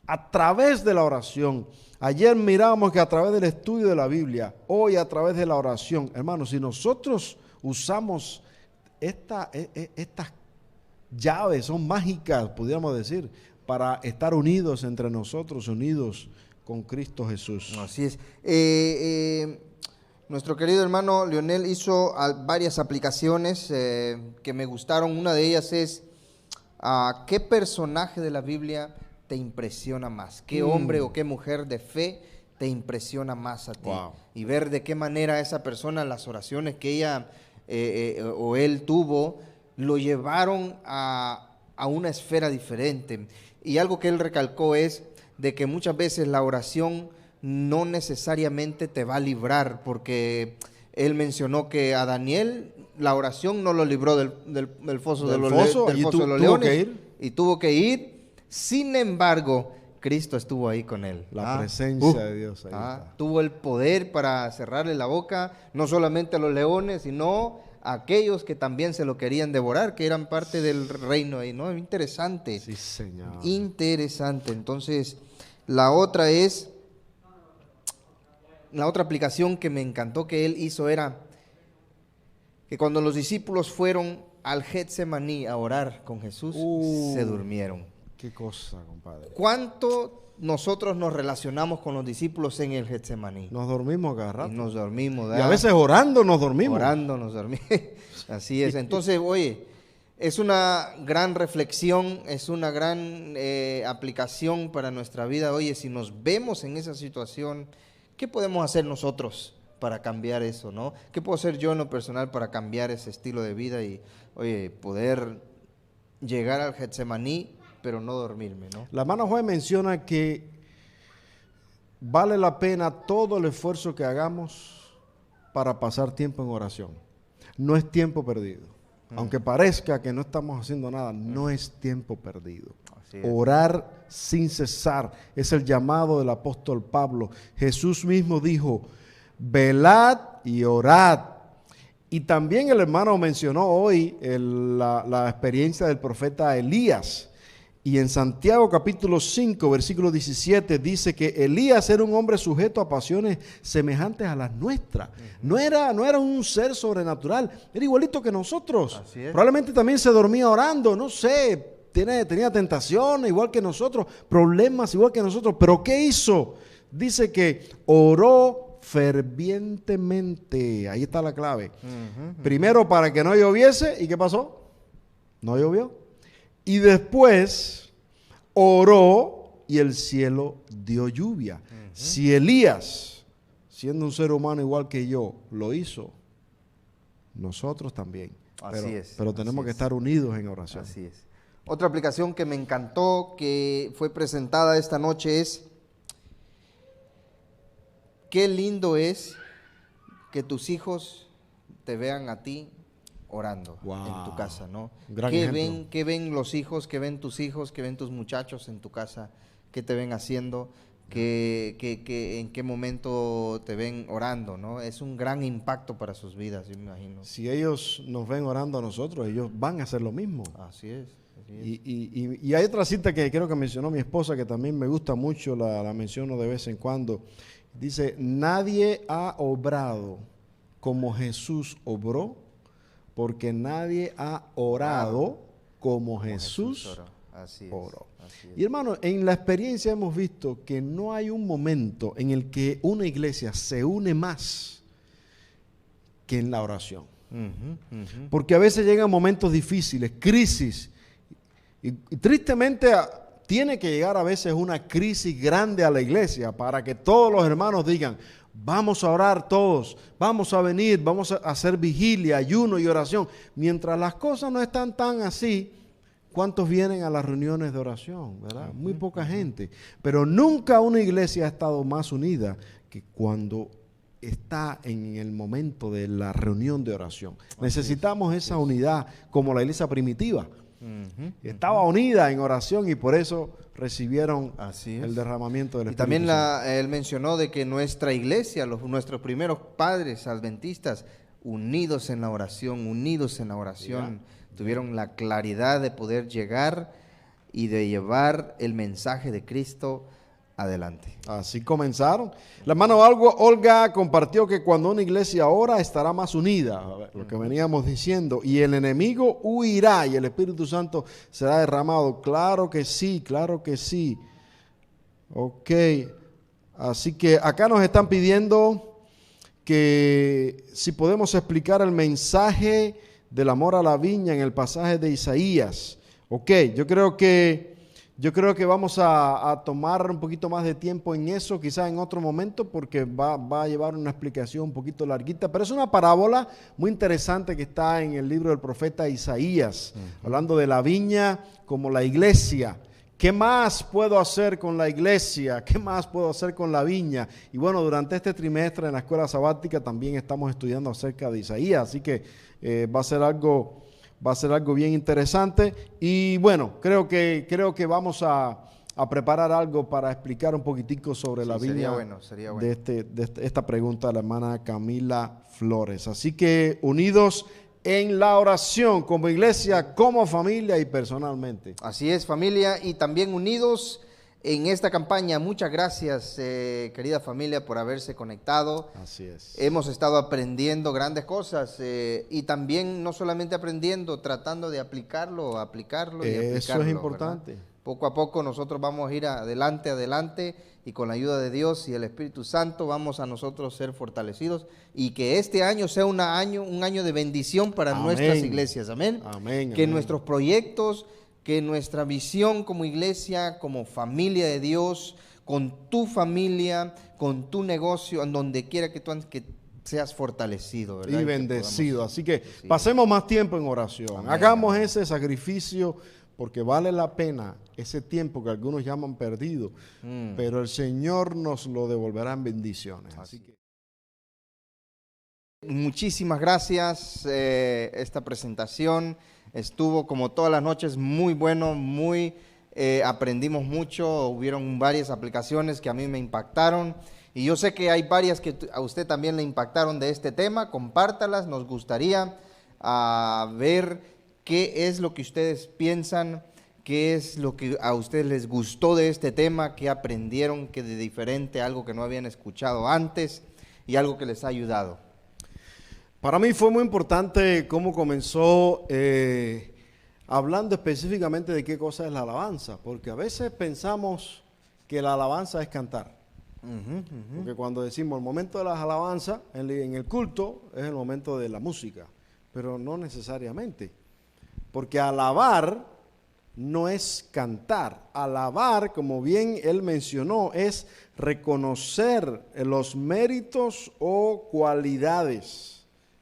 a través de la oración. Ayer mirábamos que a través del estudio de la Biblia, hoy a través de la oración, hermanos, si nosotros usamos estas llaves, son mágicas, pudiéramos decir, para estar unidos entre nosotros, unidos con Cristo Jesús. Así es. Nuestro querido hermano Leonel hizo varias aplicaciones que me gustaron. Una de ellas es, ¿qué personaje de la Biblia te impresiona más? ¿Qué hombre o qué mujer de fe te impresiona más a ti? Wow. Y ver de qué manera esa persona, las oraciones que ella o él tuvo, lo llevaron a una esfera diferente. Y algo que él recalcó es de que muchas veces la oración no necesariamente te va a librar, porque él mencionó que a Daniel la oración no lo libró del foso de los leones y tuvo que ir. Sin embargo, Cristo estuvo ahí con él. La presencia de Dios ahí está. Tuvo el poder para cerrarle la boca, no solamente a los leones, sino a aquellos que también se lo querían devorar, que eran parte del reino ahí, ¿no? Interesante. Sí, Señor. Interesante. Entonces, la otra aplicación que me encantó que él hizo era que cuando los discípulos fueron al Getsemaní a orar con Jesús, se durmieron. Qué cosa, compadre. ¿Cuánto nosotros nos relacionamos con los discípulos en el Getsemaní? Nos dormimos cada rato. Y nos dormimos, ¿verdad? Y a veces orando nos dormimos. Orando nos dormimos. Así es. Entonces, oye, es una gran reflexión, es una gran aplicación para nuestra vida. Oye, si nos vemos en esa situación, ¿qué podemos hacer nosotros para cambiar eso, no? ¿Qué puedo hacer yo en lo personal para cambiar ese estilo de vida y, oye, poder llegar al Getsemaní, pero no dormirme, ¿no? La hermana Juan menciona que vale la pena todo el esfuerzo que hagamos para pasar tiempo en oración. No es tiempo perdido. Aunque parezca que no estamos haciendo nada, no es tiempo perdido. Orar sin cesar es el llamado del apóstol Pablo. Jesús mismo dijo, velad y orad. Y también el hermano mencionó hoy la experiencia del profeta Elías. Y en Santiago capítulo 5, versículo 17, dice que Elías era un hombre sujeto a pasiones semejantes a las nuestras. No era un ser sobrenatural, era igualito que nosotros. Probablemente también se dormía orando, no sé, tenía tentaciones igual que nosotros, problemas igual que nosotros. Pero ¿qué hizo? Dice que oró fervientemente. Ahí está la clave. Primero para que no lloviese. ¿Y qué pasó? No llovió. Y después oró y el cielo dio lluvia. Si Elías, siendo un ser humano igual que yo, lo hizo, nosotros también. Pero tenemos que estar unidos en oración. Así es. Otra aplicación que me encantó, que fue presentada esta noche es: qué lindo es que tus hijos te vean a ti orando en tu casa, ¿no? ¿Qué ven los hijos, qué ven tus hijos, qué ven tus muchachos en tu casa? ¿Qué te ven haciendo? ¿En qué momento te ven orando, no? Es un gran impacto para sus vidas, yo me imagino. Si ellos nos ven orando a nosotros, ellos van a hacer lo mismo. Así es. Y hay otra cita que creo que mencionó mi esposa, que también me gusta mucho, la menciono de vez en cuando. Dice, nadie ha obrado como Jesús obró, porque nadie ha orado como Jesús oró. Así es. Y hermano, en la experiencia hemos visto que no hay un momento en el que una iglesia se une más que en la oración. Porque a veces llegan momentos difíciles, crisis, y tristemente tiene que llegar a veces una crisis grande a la iglesia para que todos los hermanos digan, vamos a orar todos, vamos a venir, vamos a hacer vigilia, ayuno y oración. Mientras las cosas no están tan así, ¿cuántos vienen a las reuniones de oración? ¿Verdad? Muy poca gente. Pero nunca una iglesia ha estado más unida que cuando está en el momento de la reunión de oración. Necesitamos esa unidad como la iglesia primitiva. Estaba unida en oración y por eso recibieron el derramamiento del Espíritu. Y también él mencionó de que nuestra iglesia, nuestros primeros padres adventistas, unidos en la oración, tuvieron la claridad de poder llegar y de llevar el mensaje de Cristo adelante. Así comenzaron. La hermana Olga compartió que cuando una iglesia ora estará más unida, lo que veníamos diciendo, y el enemigo huirá y el Espíritu Santo será derramado. Claro que sí, claro que sí. Ok, así que acá nos están pidiendo que si podemos explicar el mensaje del amor a la viña en el pasaje de Isaías. Ok, yo creo que vamos a tomar un poquito más de tiempo en eso, quizás en otro momento, porque va a llevar una explicación un poquito larguita, pero es una parábola muy interesante que está en el libro del profeta Isaías, hablando de la viña como la iglesia. ¿Qué más puedo hacer con la iglesia? ¿Qué más puedo hacer con la viña? Y bueno, durante este trimestre en la escuela sabática también estamos estudiando acerca de Isaías, así que va a ser algo bien interesante. Y bueno, creo que vamos a preparar algo para explicar un poquitico sobre la viña. Sería bueno. De esta pregunta de la hermana Camila Flores. Así que unidos en la oración como iglesia, como familia y personalmente. Así es, familia, y también unidos en esta campaña. Muchas gracias, querida familia, por haberse conectado. Así es. Hemos estado aprendiendo grandes cosas y también no solamente aprendiendo, tratando de aplicarlo. Eso es importante. ¿Verdad? Poco a poco nosotros vamos a ir adelante y con la ayuda de Dios y el Espíritu Santo vamos a nosotros ser fortalecidos y que este año sea un año de bendición para nuestras iglesias. Amén. Que nuestros proyectos, que nuestra visión como iglesia, como familia de Dios, con tu familia, con tu negocio, en donde quiera que tú seas fortalecido, ¿verdad? Y bendecido. Así que pasemos más tiempo en oración. Hagamos ese sacrificio porque vale la pena ese tiempo que algunos llaman perdido, pero el Señor nos lo devolverá en bendiciones. Así que muchísimas gracias. Esta presentación estuvo como todas las noches muy bueno, aprendimos mucho, hubieron varias aplicaciones que a mí me impactaron y yo sé que hay varias que a usted también le impactaron de este tema. Compártalas, nos gustaría ver qué es lo que ustedes piensan, qué es lo que a ustedes les gustó de este tema, qué aprendieron que de diferente, algo que no habían escuchado antes y algo que les ha ayudado. Para mí fue muy importante cómo comenzó hablando específicamente de qué cosa es la alabanza, porque a veces pensamos que la alabanza es cantar. Porque cuando decimos el momento de las alabanzas en el culto es el momento de la música, pero no necesariamente, porque alabar no es cantar. Alabar, como bien él mencionó, es reconocer los méritos o cualidades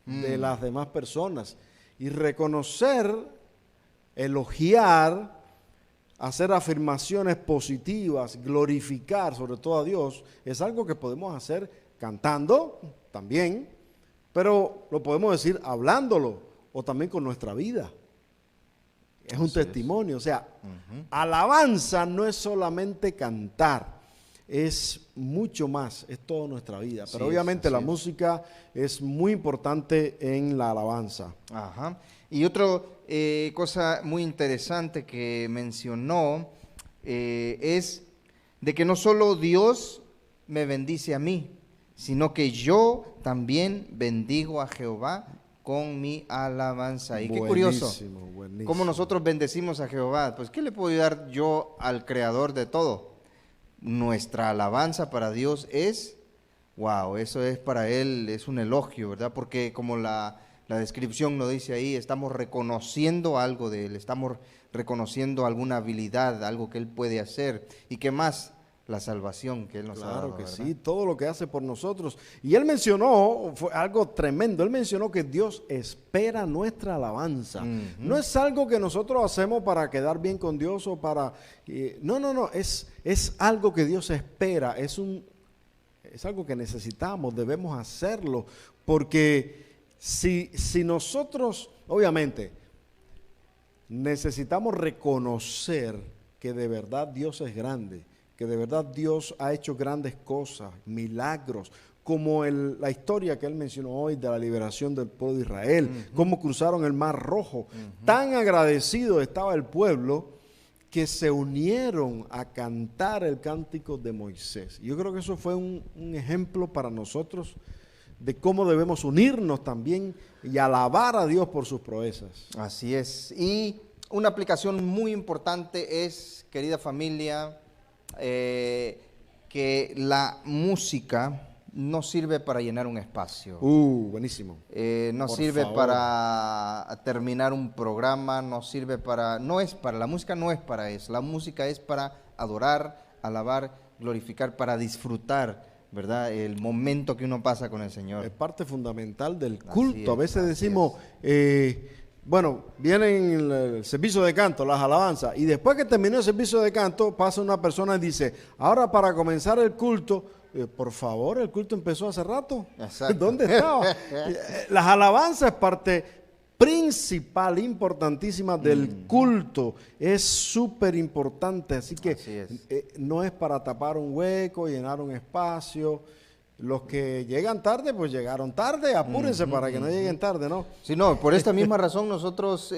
de las demás personas y reconocer elogiar, hacer afirmaciones positivas, glorificar sobre todo a Dios, es algo que podemos hacer cantando también, pero lo podemos decir hablándolo o también con nuestra vida. Es un testimonio, o sea, alabanza no es solamente cantar, es mucho más, es toda nuestra vida. Pero obviamente la música es muy importante en la alabanza. Ajá. Y otra cosa muy interesante que mencionó es de que no solo Dios me bendice a mí, sino que yo también bendigo a Jehová con mi alabanza. Y qué curioso, buenísimo. cómo nosotros bendecimos a Jehová. Pues, ¿qué le puedo ayudar yo al Creador de todo? Nuestra alabanza para Dios es, wow, eso es para Él, es un elogio, ¿verdad? Porque como la descripción lo dice ahí, estamos reconociendo algo de Él, estamos reconociendo alguna habilidad, algo que Él puede hacer. ¿Y qué más? La salvación que Él nos ha dado. Claro que ¿verdad? sí, todo lo que hace por nosotros. Y Él mencionó, fue algo tremendo, Él mencionó que Dios espera nuestra alabanza. No es algo que nosotros hacemos para quedar bien con Dios o para... no, es algo que Dios espera, es algo que necesitamos, debemos hacerlo, porque si nosotros, obviamente, necesitamos reconocer que de verdad Dios es grande, que de verdad Dios ha hecho grandes cosas, milagros, como la historia que él mencionó hoy de la liberación del pueblo de Israel, cómo cruzaron el Mar Rojo. Tan agradecido estaba el pueblo que se unieron a cantar el cántico de Moisés. Yo creo que eso fue un ejemplo para nosotros de cómo debemos unirnos también y alabar a Dios por sus proezas. Así es. Y una aplicación muy importante es, querida familia, que la música no sirve para llenar un espacio. Buenísimo. No Por sirve favor. para terminar un programa, no sirve para, la música no es para eso. La música es para adorar, alabar, glorificar, para disfrutar, ¿verdad? El momento que uno pasa con el Señor. Es parte fundamental del Así culto. es, A veces así decimos, bueno, viene el servicio de canto, las alabanzas, y después que terminó el servicio de canto, pasa una persona y dice, ahora para comenzar el culto, por favor, el culto empezó hace rato. Exacto. ¿Dónde estaba? Las alabanzas es parte principal, importantísima del culto. Es súper importante, así que Así es. no es para tapar un hueco, llenar un espacio. Los que llegan tarde, pues llegaron tarde, apúrense para que no lleguen tarde, ¿no? Sí, no, por esta misma razón nosotros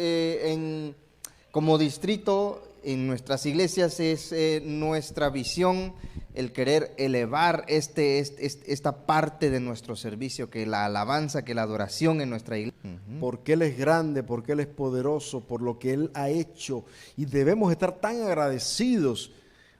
como distrito, en nuestras iglesias es nuestra visión el querer elevar esta parte de nuestro servicio, que la alabanza, que la adoración en nuestra iglesia. Porque Él es grande, porque Él es poderoso, por lo que Él ha hecho. Y debemos estar tan agradecidos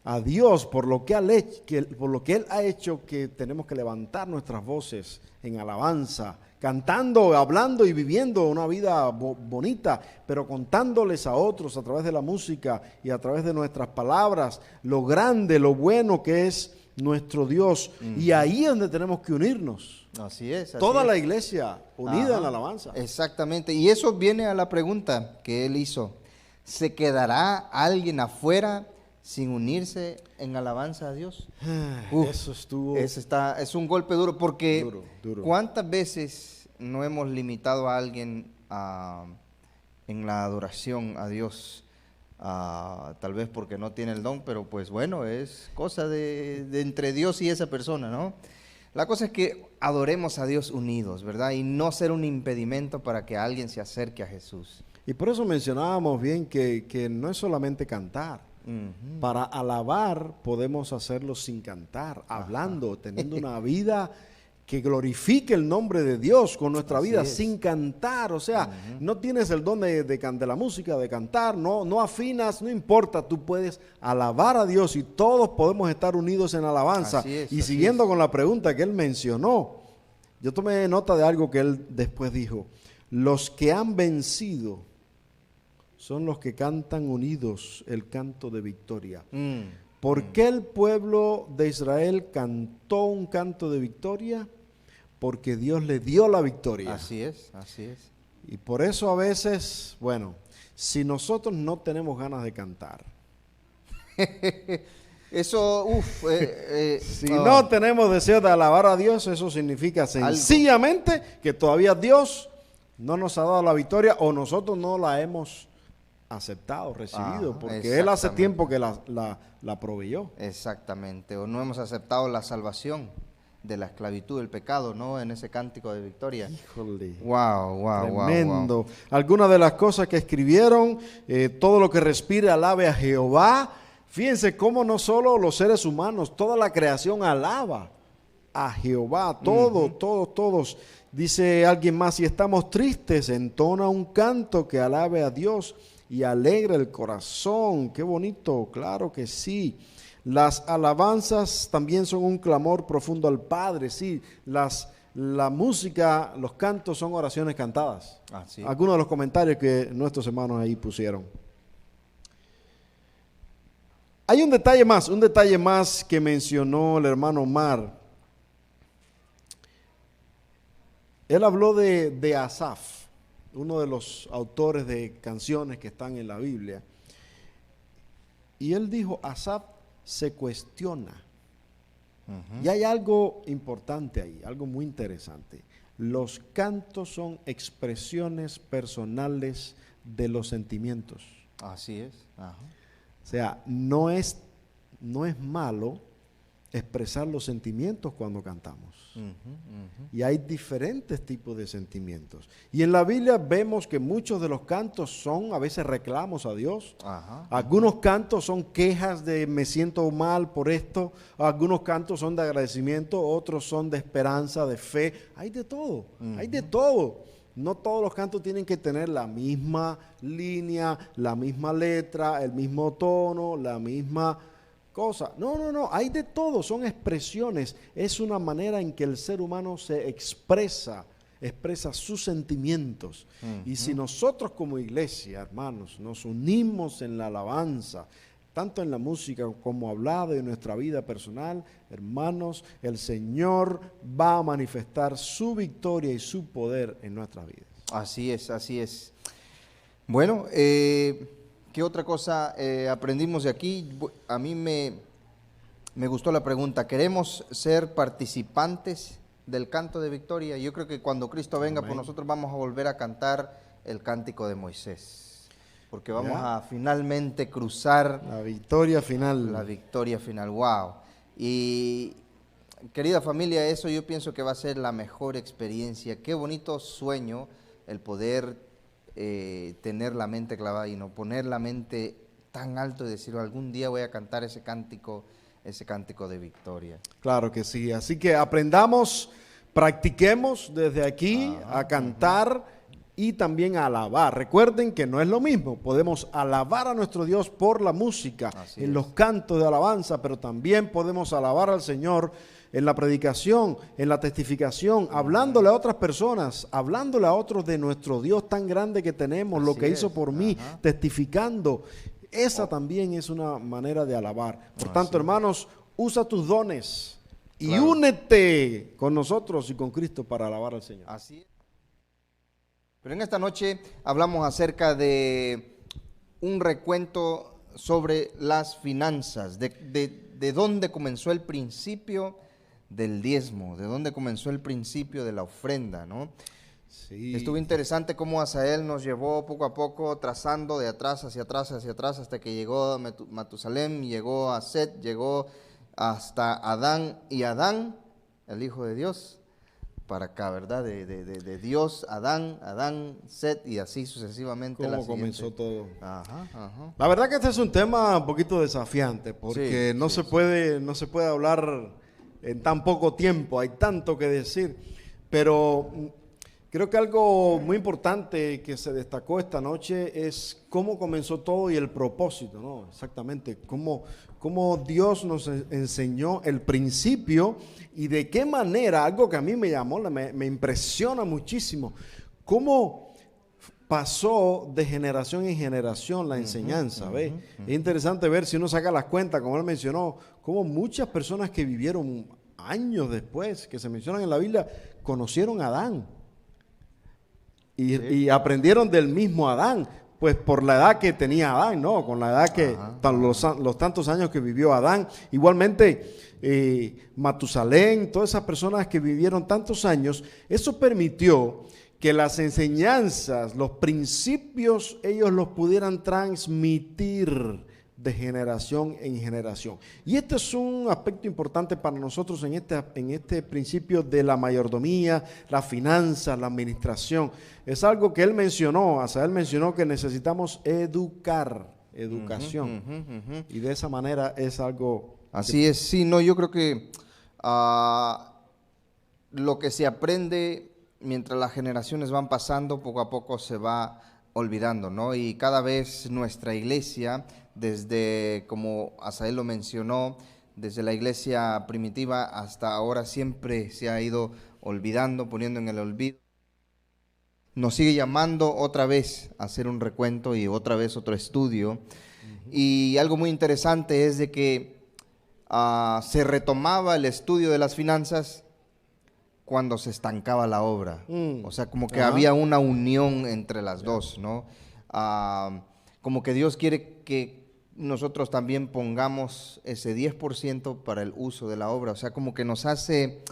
a Dios por lo que Él ha hecho, que tenemos que levantar nuestras voces en alabanza, cantando, hablando y viviendo una vida bonita, pero contándoles a otros a través de la música y a través de nuestras palabras, lo grande, lo bueno que es nuestro Dios. Y ahí es donde tenemos que unirnos. Así es. Toda la iglesia unida en la alabanza. Exactamente. Y eso viene a la pregunta que él hizo. ¿Se quedará alguien afuera sin unirse en alabanza a Dios? Eso estuvo... Es un golpe duro, porque Duro. ¿cuántas veces no hemos limitado a alguien en la adoración a Dios? Tal vez porque no tiene el don, pero pues bueno, es cosa de entre Dios y esa persona, ¿no? La cosa es que adoremos a Dios unidos, ¿verdad? Y no ser un impedimento para que alguien se acerque a Jesús. Y por eso mencionábamos bien que no es solamente cantar. Para alabar podemos hacerlo sin cantar, hablando, teniendo una vida que glorifique el nombre de Dios con nuestra Así vida, es. sin cantar. O sea, no tienes el don de la música, de cantar, no afinas, no importa, tú puedes alabar a Dios y todos podemos estar unidos en alabanza. Así es, y así siguiendo es. con la pregunta que él mencionó, yo tomé nota de algo que él después dijo: los que han vencido son los que cantan unidos el canto de victoria. ¿Por qué el pueblo de Israel cantó un canto de victoria? Porque Dios le dio la victoria. Así es, así es. Y por eso a veces, bueno, si nosotros no tenemos ganas de cantar, Eso, si no tenemos deseo de alabar a Dios, eso significa sencillamente que todavía Dios no nos ha dado la victoria o nosotros no la hemos aceptado, recibido, porque Él hace tiempo que la proveyó. Exactamente, o no hemos aceptado la salvación de la esclavitud del pecado, ¿no? En ese cántico de victoria. Híjole. Wow, Tremendo. wow. Algunas de las cosas que escribieron, todo lo que respire alabe a Jehová. Fíjense cómo no solo los seres humanos, toda la creación alaba a Jehová, todos. Dice alguien más, si estamos tristes, entona un canto que alabe a Dios y alegra el corazón. Qué bonito, claro que sí. Las alabanzas también son un clamor profundo al Padre, sí. La música, los cantos son oraciones cantadas. Sí. Algunos de los comentarios que nuestros hermanos ahí pusieron. Hay un detalle más que mencionó el hermano Omar. Él habló de Asaf, uno de los autores de canciones que están en la Biblia. Y él dijo, Asaf se cuestiona. Y hay algo importante ahí, algo muy interesante. Los cantos son expresiones personales de los sentimientos. Así es. Ajá. O sea, no es malo expresar los sentimientos cuando cantamos. Y hay diferentes tipos de sentimientos. Y en la Biblia vemos que muchos de los cantos son a veces reclamos a Dios. Algunos cantos son quejas de me siento mal por esto. Algunos cantos son de agradecimiento, otros son de esperanza, de fe. Hay de todo, hay de todo. No todos los cantos tienen que tener la misma línea, la misma letra, el mismo tono, la misma cosa. No, hay de todo, son expresiones. Es una manera en que el ser humano se expresa sus sentimientos. Y si nosotros como iglesia, hermanos, nos unimos en la alabanza, tanto en la música como hablado en nuestra vida personal, hermanos, el Señor va a manifestar su victoria y su poder en nuestras vidas. Así es. Bueno, ¿qué otra cosa aprendimos de aquí? A mí me gustó la pregunta. ¿Queremos ser participantes del canto de victoria? Yo creo que cuando Cristo venga, pues nosotros vamos a volver a cantar el cántico de Moisés. Porque vamos a finalmente cruzar la victoria final. La victoria final, wow. Y querida familia, eso yo pienso que va a ser la mejor experiencia. Qué bonito sueño el poder tener la mente clavada y no poner la mente tan alto y decir algún día voy a cantar ese cántico de victoria. Claro que sí, así que aprendamos, practiquemos desde aquí a cantar y también a alabar. Recuerden que no es lo mismo, podemos alabar a nuestro Dios por la música, en los cantos de alabanza, pero también podemos alabar al Señor en la predicación, en la testificación, hablándole a otras personas, hablándole a otros de nuestro Dios tan grande que tenemos, lo que hizo por mí, testificando. Esa también es una manera de alabar. Por tanto, hermanos, usa tus dones y únete con nosotros y con Cristo para alabar al Señor. Así es. Pero en esta noche hablamos acerca de un recuento sobre las finanzas, de dónde comenzó el principio del diezmo, de dónde comenzó el principio de la ofrenda, ¿no? Sí. Estuvo interesante cómo Asael nos llevó poco a poco trazando de atrás hacia atrás, hasta que llegó a Matusalem, llegó a Set, llegó hasta Adán y Adán, el Hijo de Dios, para acá, ¿verdad? De Dios, Adán, Set y así sucesivamente. ¿Cómo comenzó todo? Ajá. La verdad que este es un tema un poquito desafiante porque no se puede hablar en tan poco tiempo, hay tanto que decir, pero creo que algo muy importante que se destacó esta noche es cómo comenzó todo y el propósito, ¿no? Exactamente, cómo Dios nos enseñó el principio y de qué manera, algo que a mí me impresiona muchísimo, cómo pasó de generación en generación la enseñanza, ¿ves? Es interesante ver, si uno saca las cuentas, como él mencionó, cómo muchas personas que vivieron años después, que se mencionan en la Biblia, conocieron a Adán. y aprendieron del mismo Adán, pues por la edad que tenía Adán, ¿no? Con la edad que los tantos años que vivió Adán. Igualmente, Matusalén, todas esas personas que vivieron tantos años, eso permitió que las enseñanzas, los principios, ellos los pudieran transmitir de generación en generación. Y este es un aspecto importante para nosotros en este principio de la mayordomía, la finanza, la administración. Es algo que él mencionó, Asael mencionó que necesitamos educación. Y de esa manera es algo... Así es, sí, no, yo creo que lo que se aprende mientras las generaciones van pasando, poco a poco se va olvidando, ¿no? Y cada vez nuestra iglesia, desde, como Asael lo mencionó, desde la iglesia primitiva hasta ahora, siempre se ha ido olvidando, poniendo en el olvido. Nos sigue llamando otra vez a hacer un recuento y otra vez otro estudio. Y algo muy interesante es de que se retomaba el estudio de las finanzas cuando se estancaba la obra. O sea, como que había una unión entre las dos, ¿no? Como que Dios quiere que nosotros también pongamos ese 10% para el uso de la obra. O sea, como que nos hace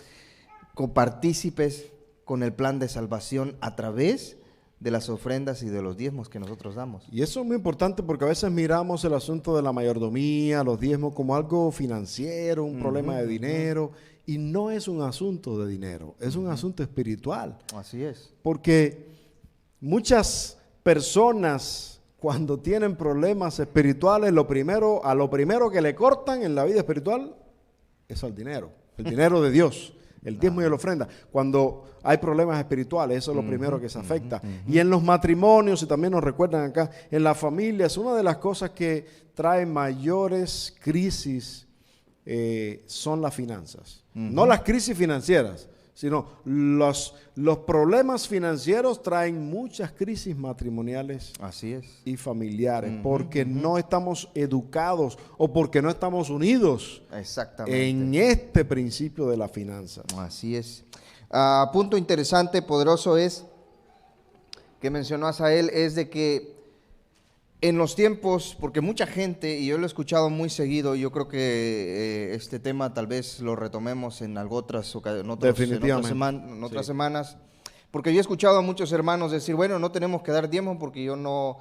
copartícipes con el plan de salvación a través de las ofrendas y de los diezmos que nosotros damos. Y eso es muy importante porque a veces miramos el asunto de la mayordomía, los diezmos, como algo financiero, un problema de dinero, y no es un asunto de dinero, es un asunto espiritual. Así es. Porque muchas personas, cuando tienen problemas espirituales, a lo primero que le cortan en la vida espiritual es al dinero, el dinero de Dios. El diezmo y la ofrenda. Cuando hay problemas espirituales, eso es lo primero que se afecta. Y en los matrimonios, y también nos recuerdan acá, en las familias, una de las cosas que trae mayores crisis son las finanzas. No las crisis financieras, sino los problemas financieros traen muchas crisis matrimoniales. Así es. Y familiares, porque no estamos educados o porque no estamos unidos en este principio de la finanza. Así es. Punto interesante, poderoso es, que mencionó Asael, es de que en los tiempos, porque mucha gente, y yo lo he escuchado muy seguido, yo creo que este tema tal vez lo retomemos en otras semanas, porque yo he escuchado a muchos hermanos decir, bueno, no tenemos que dar diezmo porque yo no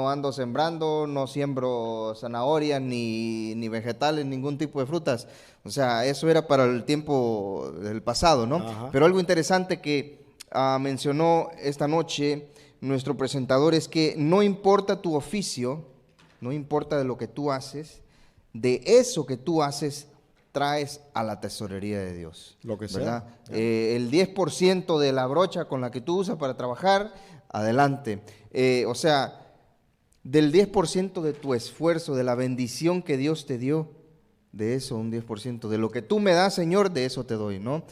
ando sembrando, no siembro zanahorias ni vegetales, ningún tipo de frutas. O sea, eso era para el tiempo del pasado, ¿no? Ajá. Pero algo interesante que mencionó esta noche nuestro presentador es que no importa tu oficio, no importa de lo que tú haces, de eso que tú haces traes a la tesorería de Dios. Lo que ¿verdad? sea. El 10% de la brocha con la que tú usas para trabajar, adelante. O sea, del 10% de tu esfuerzo, de la bendición que Dios te dio, de eso un 10%, de lo que tú me das, Señor, de eso te doy, ¿no?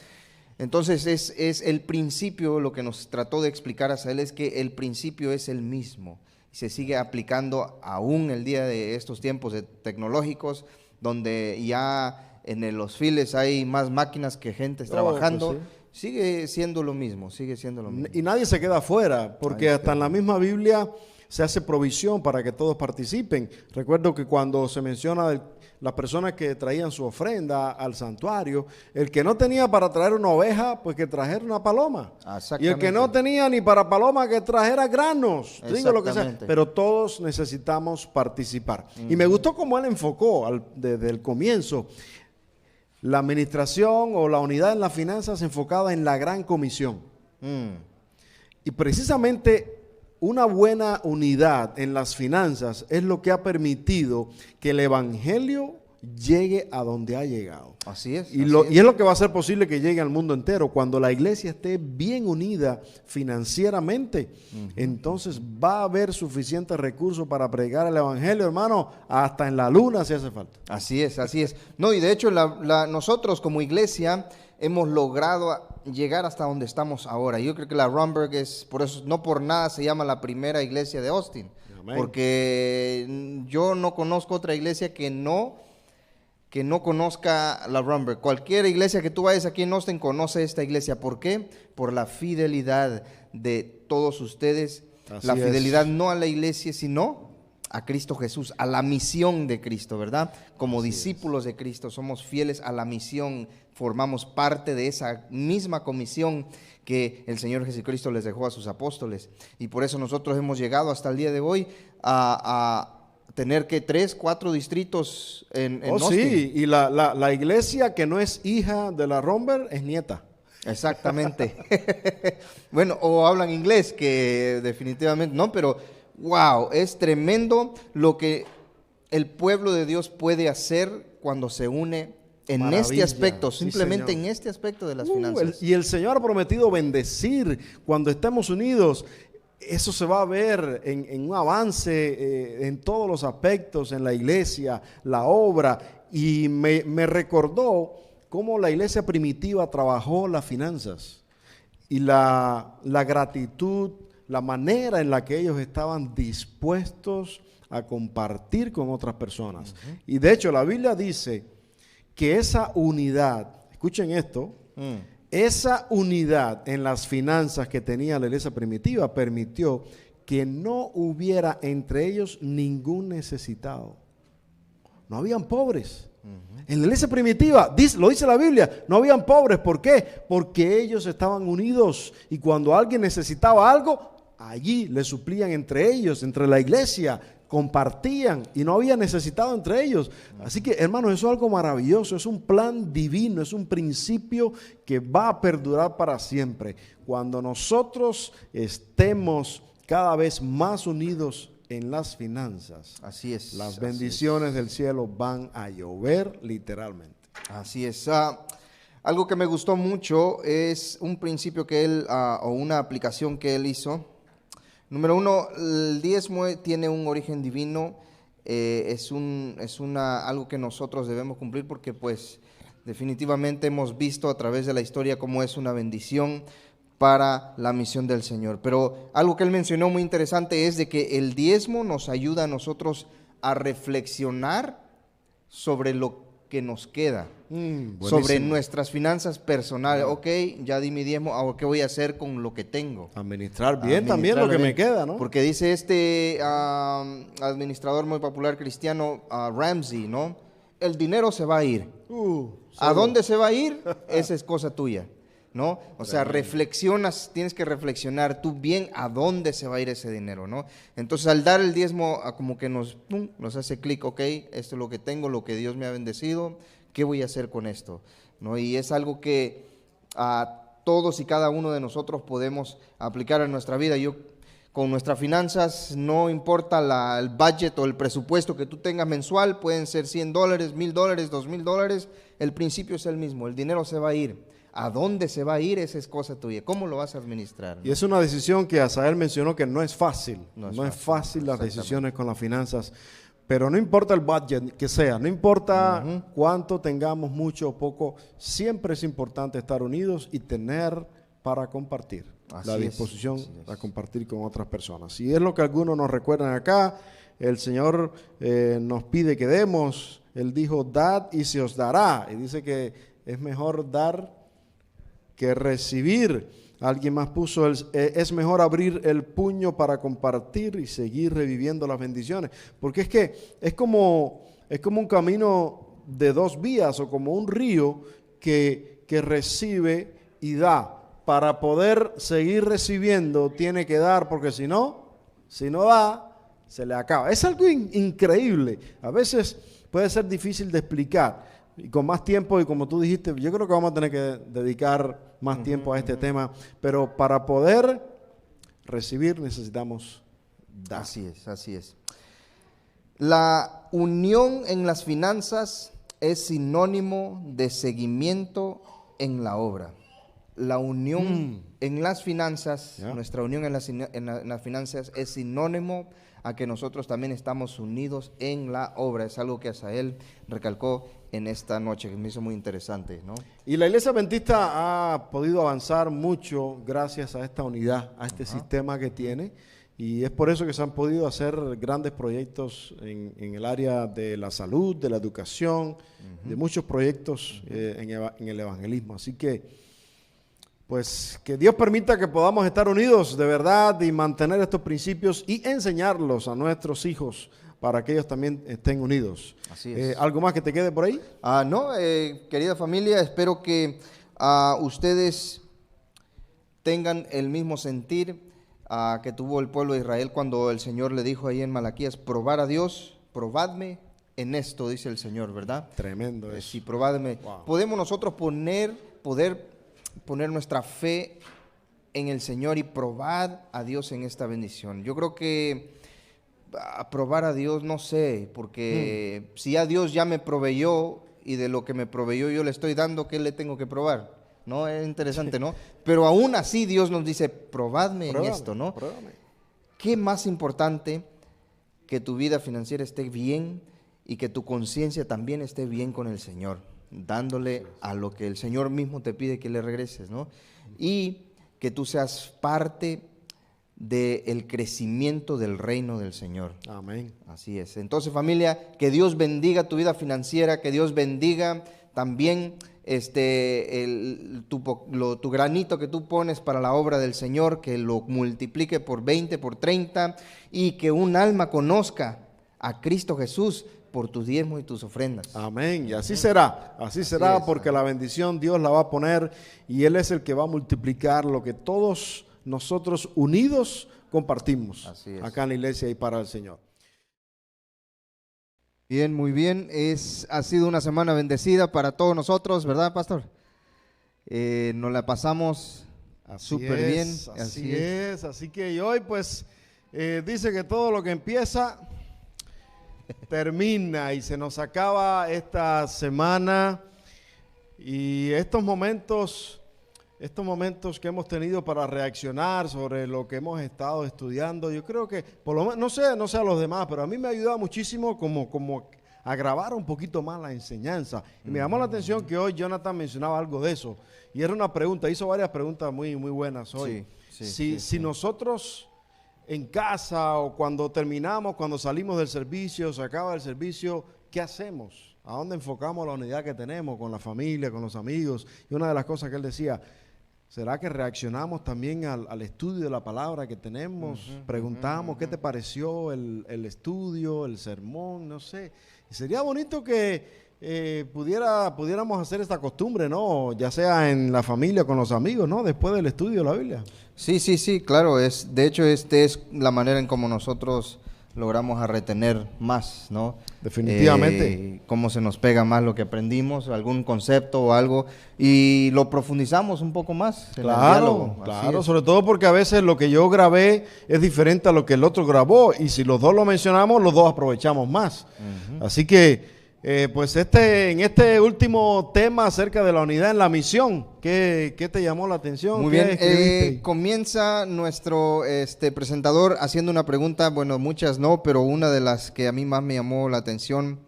Entonces es el principio, lo que nos trató de explicar Asael es que el principio es el mismo y se sigue aplicando aún el día de estos tiempos tecnológicos, donde ya en los files hay más máquinas que gente trabajando. Pues sí. Sigue siendo lo mismo. Y nadie se queda afuera, porque hasta en la misma Biblia se hace provisión para que todos participen. Recuerdo que cuando se menciona las personas que traían su ofrenda al santuario, el que no tenía para traer una oveja, pues que trajera una paloma. Y el que no tenía ni para paloma, que trajera granos. Digo lo que sea. Pero todos necesitamos participar. Y me gustó cómo él enfocó desde el comienzo la administración o la unidad en las finanzas enfocada en la gran comisión. Y precisamente una buena unidad en las finanzas es lo que ha permitido que el evangelio llegue a donde ha llegado. Así es. Y es lo que va a hacer posible que llegue al mundo entero. Cuando la iglesia esté bien unida financieramente, entonces va a haber suficientes recursos para predicar el evangelio, hermano, hasta en la luna si hace falta. Así es. No, y de hecho nosotros como iglesia hemos logrado llegar hasta donde estamos ahora. Yo creo que la Romberg por eso, no por nada se llama la primera iglesia de Austin. Amén. Porque yo no conozco otra iglesia que no que no conozca la Rumber. Cualquier iglesia que tú vayas aquí en Austin conoce esta iglesia. ¿Por qué? Por la fidelidad de todos ustedes. Así la fidelidad es. no a la iglesia, sino a Cristo Jesús, a la misión de Cristo, ¿verdad? Como Así discípulos de Cristo somos fieles a la misión, formamos parte de esa misma comisión que el Señor Jesucristo les dejó a sus apóstoles. Y por eso nosotros hemos llegado hasta el día de hoy a tener que 3, 4 distritos en Austin. Sí, y la iglesia que no es hija de la Rumber es nieta. Exactamente. Bueno, o hablan inglés, que definitivamente no, pero wow, es tremendo lo que el pueblo de Dios puede hacer cuando se une en Maravilla. este aspecto, Sí, simplemente Señor. en este aspecto de las finanzas. Y el Señor ha prometido bendecir cuando estemos unidos. Eso se va a ver en un avance en todos los aspectos, en la iglesia, la obra. Y me recordó cómo la iglesia primitiva trabajó las finanzas y la gratitud, la manera en la que ellos estaban dispuestos a compartir con otras personas. Y de hecho la Biblia dice que esa unidad, escuchen esto, esa unidad en las finanzas que tenía la iglesia primitiva permitió que no hubiera entre ellos ningún necesitado. No habían pobres. En la iglesia primitiva, lo dice la Biblia, no habían pobres. ¿Por qué? Porque ellos estaban unidos y cuando alguien necesitaba algo, allí le suplían entre ellos, entre la iglesia, compartían y no había necesitado entre ellos. Así que, hermanos, eso es algo maravilloso, es un plan divino, es un principio que va a perdurar para siempre. Cuando nosotros estemos cada vez más unidos en las finanzas, Así es. las así bendiciones del cielo van a llover literalmente. Así es. Algo que me gustó mucho es un principio que él, o una aplicación que él hizo. Número 1, el diezmo tiene un origen divino, algo que nosotros debemos cumplir porque pues definitivamente hemos visto a través de la historia cómo es una bendición para la misión del Señor. Pero algo que él mencionó muy interesante es de que el diezmo nos ayuda a nosotros a reflexionar sobre lo que nos queda, sobre nuestras finanzas personales. Ok, ya di mi diezmo, ahora ¿qué voy a hacer con lo que tengo? Administrar bien también lo que me queda, ¿no? Porque dice este administrador muy popular cristiano, Ramsey, ¿no? El dinero se va a ir. ¿A dónde se va a ir? Esa es cosa tuya, ¿no? O sea, reflexionas, tienes que reflexionar tú bien a dónde se va a ir ese dinero, ¿no? Entonces, al dar el diezmo, como que nos hace clic, ok, esto es lo que tengo, lo que Dios me ha bendecido, ¿qué voy a hacer con esto? ¿No? Y es algo que todos y cada uno de nosotros podemos aplicar en nuestra vida. Con nuestras finanzas, no importa el budget o el presupuesto que tú tengas mensual, pueden ser $100, $1,000, $2,000, el principio es el mismo, el dinero se va a ir. ¿A dónde se va a ir? Esa es cosa tuya. ¿Cómo lo vas a administrar? ¿No? Y es una decisión que Asael mencionó que no es fácil. No es fácil las decisiones con las finanzas. Pero no importa el budget que sea, no importa cuánto tengamos, mucho o poco, siempre es importante estar unidos y tener para compartir. La disposición a compartir con otras personas. Y es lo que algunos nos recuerdan acá. El Señor nos pide que demos. Él dijo, dad y se os dará. Y dice que es mejor dar que recibir. Alguien más puso, es mejor abrir el puño para compartir y seguir reviviendo las bendiciones. Porque es que es como un camino de dos vías o como un río que recibe y da. Para poder seguir recibiendo tiene que dar, porque si no da, se le acaba. Es algo increíble. A veces puede ser difícil de explicar. Y con más tiempo, y como tú dijiste, yo creo que vamos a tener que dedicar más tiempo a este tema. Pero para poder recibir necesitamos dar. Así es. La unión en las finanzas es sinónimo de seguimiento en la obra. La unión en las finanzas, nuestra unión en las finanzas es sinónimo a que nosotros también estamos unidos en la obra. Es algo que Asael recalcó en esta noche, que me hizo muy interesante, ¿no? Y la Iglesia Adventista ha podido avanzar mucho gracias a esta unidad, a este sistema que tiene. Y es por eso que se han podido hacer grandes proyectos en el área de la salud, de la educación, de muchos proyectos en el evangelismo. Así que, pues, que Dios permita que podamos estar unidos de verdad y mantener estos principios y enseñarlos a nuestros hijos para que ellos también estén unidos. Así es. ¿Algo más que te quede por ahí? No, querida familia, espero que ustedes tengan el mismo sentir que tuvo el pueblo de Israel cuando el Señor le dijo ahí en Malaquías: probar a Dios, probadme en esto, dice el Señor, ¿verdad? Tremendo eso. Sí, probadme. Wow. Podemos nosotros poder poner nuestra fe en el Señor y probar a Dios en esta bendición. Yo creo que probar a Dios, no sé, porque si a Dios ya me proveyó y de lo que me proveyó yo le estoy dando, ¿qué le tengo que probar? ¿No? Es interesante, ¿no? Pero aún así Dios nos dice: probadme en esto, ¿no? Pruébame. ¿Qué más importante que tu vida financiera esté bien y que tu conciencia también esté bien con el Señor, dándole a lo que el Señor mismo te pide que le regreses, ¿no? Y que tú seas parte del crecimiento del reino del Señor. Amén. Así es. Entonces, familia, que Dios bendiga tu vida financiera, que Dios bendiga también tu granito que tú pones para la obra del Señor, que lo multiplique por 20, por 30, y que un alma conozca a Cristo Jesús por tus diezmos y tus ofrendas. Amén. Y así será, es, porque la bendición Dios la va a poner y Él es el que va a multiplicar lo que todos nosotros unidos compartimos acá en la iglesia y para el Señor. Bien, muy bien. Ha sido una semana bendecida para todos nosotros, ¿verdad, pastor? Nos la pasamos súper bien. Así es. Así que hoy pues dice que todo lo que empieza termina y se nos acaba esta semana y estos momentos que hemos tenido para reaccionar sobre lo que hemos estado estudiando, yo creo que, por lo menos, no sé a los demás, pero a mí me ha ayudado muchísimo como a grabar un poquito más la enseñanza. Y me llamó la atención que hoy Jonathan mencionaba algo de eso, y era una pregunta, hizo varias preguntas muy, muy buenas hoy. Si nosotros en casa o cuando terminamos, cuando salimos del servicio, se acaba el servicio, ¿qué hacemos? ¿A dónde enfocamos la unidad que tenemos con la familia, con los amigos? Y una de las cosas que él decía: ¿será que reaccionamos también al estudio de la palabra que tenemos? Preguntamos, ¿qué te pareció el estudio, el sermón? No sé. Y sería bonito que pudiéramos hacer esta costumbre, ¿no? Ya sea en la familia, con los amigos, ¿no? Después del estudio de la Biblia. Sí, claro. De hecho, es la manera en cómo nosotros logramos a retener más, ¿no? Definitivamente. Cómo se nos pega más lo que aprendimos, algún concepto o algo, y lo profundizamos un poco más en el diálogo. Claro, sobre todo porque a veces lo que yo grabé es diferente a lo que el otro grabó, y si los dos lo mencionamos, los dos aprovechamos más. Así que, pues en este último tema acerca de la unidad en la misión, ¿qué te llamó la atención? Muy bien, comienza nuestro presentador haciendo una pregunta, bueno, muchas no, pero una de las que a mí más me llamó la atención: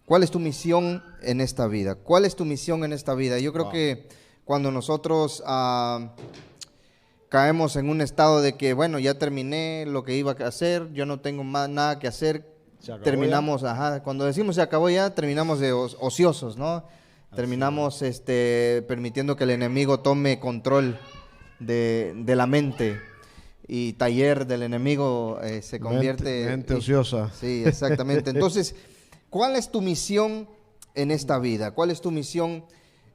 ¿cuál es tu misión en esta vida? ¿Cuál es tu misión en esta vida? Yo creo que cuando nosotros caemos en un estado de que, bueno, ya terminé lo que iba a hacer, yo no tengo más nada que hacer, terminamos, cuando decimos se acabó ya, terminamos de ociosos, ¿no? Terminamos permitiendo que el enemigo tome control de la mente, y taller del enemigo se convierte... Mente ociosa. Sí, exactamente. Entonces, ¿cuál es tu misión en esta vida? ¿Cuál es tu misión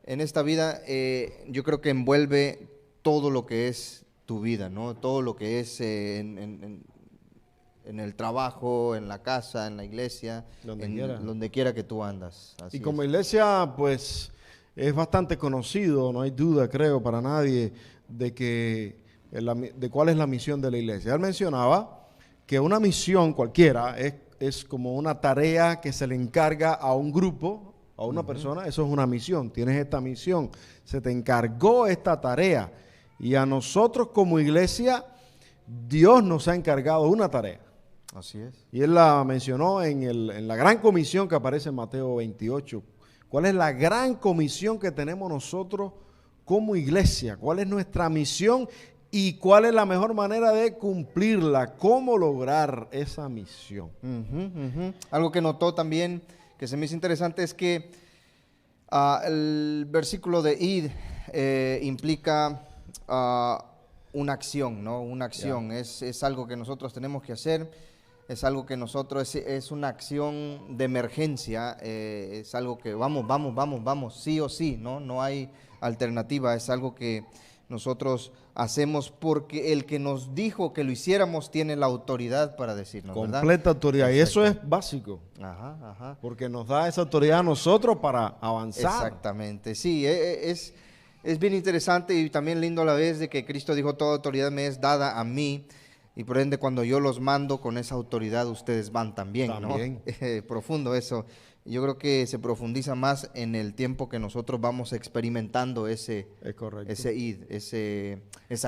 en esta vida? Yo creo que envuelve todo lo que es tu vida, ¿no? Todo lo que es en el trabajo, en la casa, en la iglesia, donde quiera que tú andas. Así y como es. iglesia, pues es bastante conocido, no hay duda, creo, para nadie, de cuál es la misión de la iglesia. Él mencionaba que una misión cualquiera es como una tarea que se le encarga a un grupo, a una persona. Eso es una misión. Tienes esta misión, se te encargó esta tarea, y a nosotros como iglesia Dios nos ha encargado una tarea. Así es. Y él la mencionó en la gran comisión que aparece en Mateo 28. ¿Cuál es la gran comisión que tenemos nosotros como iglesia? ¿Cuál es nuestra misión y cuál es la mejor manera de cumplirla, cómo lograr esa misión. Algo que notó también, que se me hizo interesante, es que el versículo de id implica una acción, ¿no? Una acción, es algo que nosotros tenemos que hacer, es algo que nosotros, es una acción de emergencia, es algo que vamos, sí o sí, ¿no? No hay alternativa, es algo que nosotros hacemos porque el que nos dijo que lo hiciéramos tiene la autoridad para decirnos, ¿verdad? Completa autoridad. Y eso es básico. Porque nos da esa autoridad a nosotros para avanzar. Exactamente, sí, es bien interesante y también lindo a la vez de que Cristo dijo, toda autoridad me es dada a mí, y por ende cuando yo los mando con esa autoridad ustedes van también. ¿no? Profundo eso. Yo creo que se profundiza más en el tiempo que nosotros vamos experimentando esa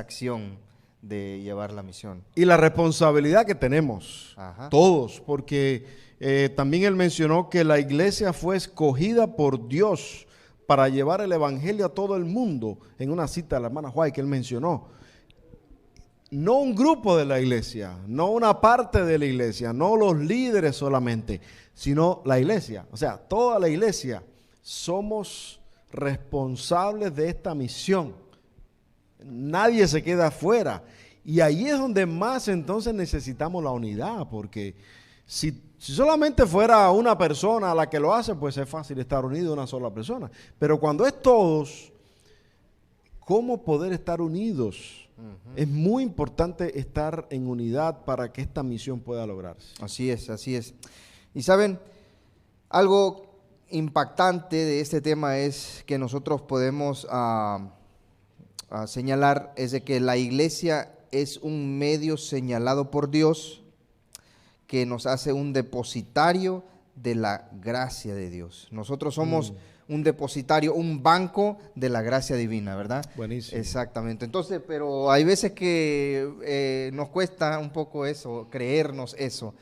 acción de llevar la misión. Y la responsabilidad que tenemos todos, porque también él mencionó que la iglesia fue escogida por Dios para llevar el evangelio a todo el mundo, en una cita de la hermana White que él mencionó. No un grupo de la iglesia, no una parte de la iglesia, no los líderes solamente, sino la iglesia. O sea, toda la iglesia somos responsables de esta misión. Nadie se queda afuera. Y ahí es donde más entonces necesitamos la unidad, porque si solamente fuera una persona la que lo hace, pues es fácil estar unido a una sola persona. Pero cuando es todos, ¿cómo poder estar unidos? Es muy importante estar en unidad para que esta misión pueda lograrse. Así es, así es. Y saben, algo impactante de este tema es que nosotros podemos señalar es de que la iglesia es un medio señalado por Dios que nos hace un depositario de la gracia de Dios. Nosotros somos un depositario, un banco de la gracia divina, ¿verdad? Buenísimo. Exactamente. Entonces, pero hay veces que nos cuesta un poco eso, creernos eso.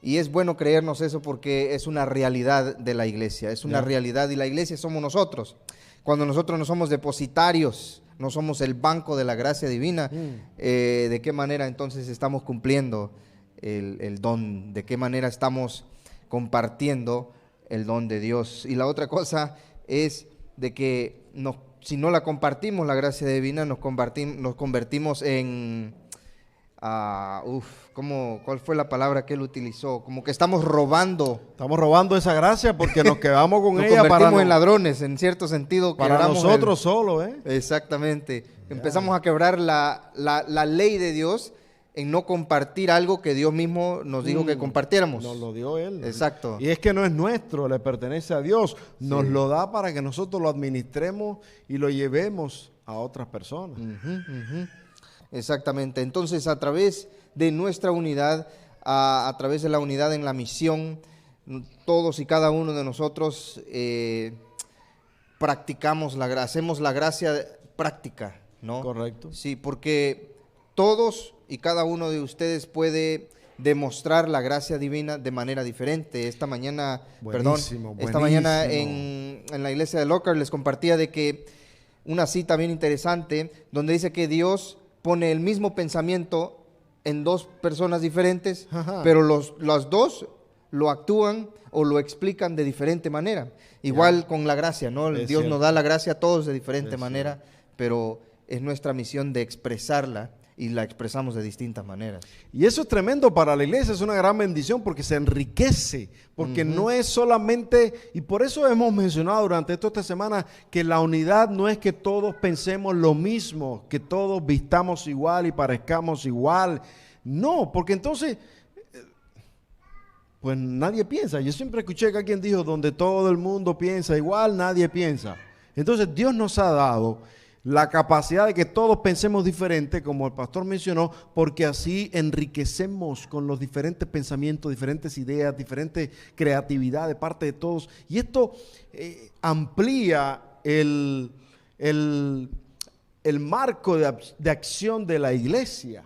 Y es bueno creernos eso porque es una realidad de la iglesia, es una realidad, y la iglesia somos nosotros. Cuando nosotros no somos depositarios, no somos el banco de la gracia divina, ¿de qué manera entonces estamos cumpliendo el don? ¿De qué manera estamos compartiendo el don de Dios? Y la otra cosa es de que si no la compartimos, la gracia divina, nos convertimos en... ¿cuál fue la palabra que él utilizó? Como que estamos robando. Estamos robando esa gracia porque nos quedamos con ella. Nos convertimos en ladrones, en cierto sentido. Para nosotros solo, Exactamente. Empezamos a quebrar la ley de Dios en no compartir algo que Dios mismo nos dijo que compartiéramos. Nos lo dio Él. Exacto. Y es que no es nuestro, le pertenece a Dios. Nos lo da para que nosotros lo administremos y lo llevemos a otras personas. Exactamente. Entonces, a través de nuestra unidad, a través de la unidad en la misión, todos y cada uno de nosotros practicamos hacemos la gracia práctica, ¿no? Correcto. Sí, porque todos y cada uno de ustedes puede demostrar la gracia divina de manera diferente. Esta mañana, esta mañana en la iglesia de Lockhart les compartía de que una cita bien interesante donde dice que Dios pone el mismo pensamiento en dos personas diferentes, pero los dos lo actúan o lo explican de diferente manera. Igual con la gracia, ¿no? Dios nos da la gracia a todos de diferente manera, pero es nuestra misión de expresarla y la expresamos de distintas maneras. Y eso es tremendo para la iglesia, es una gran bendición porque se enriquece, porque no es solamente, y por eso hemos mencionado durante toda esta semana que la unidad no es que todos pensemos lo mismo, que todos vistamos igual y parezcamos igual. No, porque entonces, pues nadie piensa. Yo siempre escuché que alguien dijo, donde todo el mundo piensa igual, nadie piensa. Entonces Dios nos ha dado la capacidad de que todos pensemos diferente, como el pastor mencionó, porque así enriquecemos con los diferentes pensamientos, diferentes ideas, diferentes creatividad de parte de todos. Y esto amplía el marco de acción de la iglesia.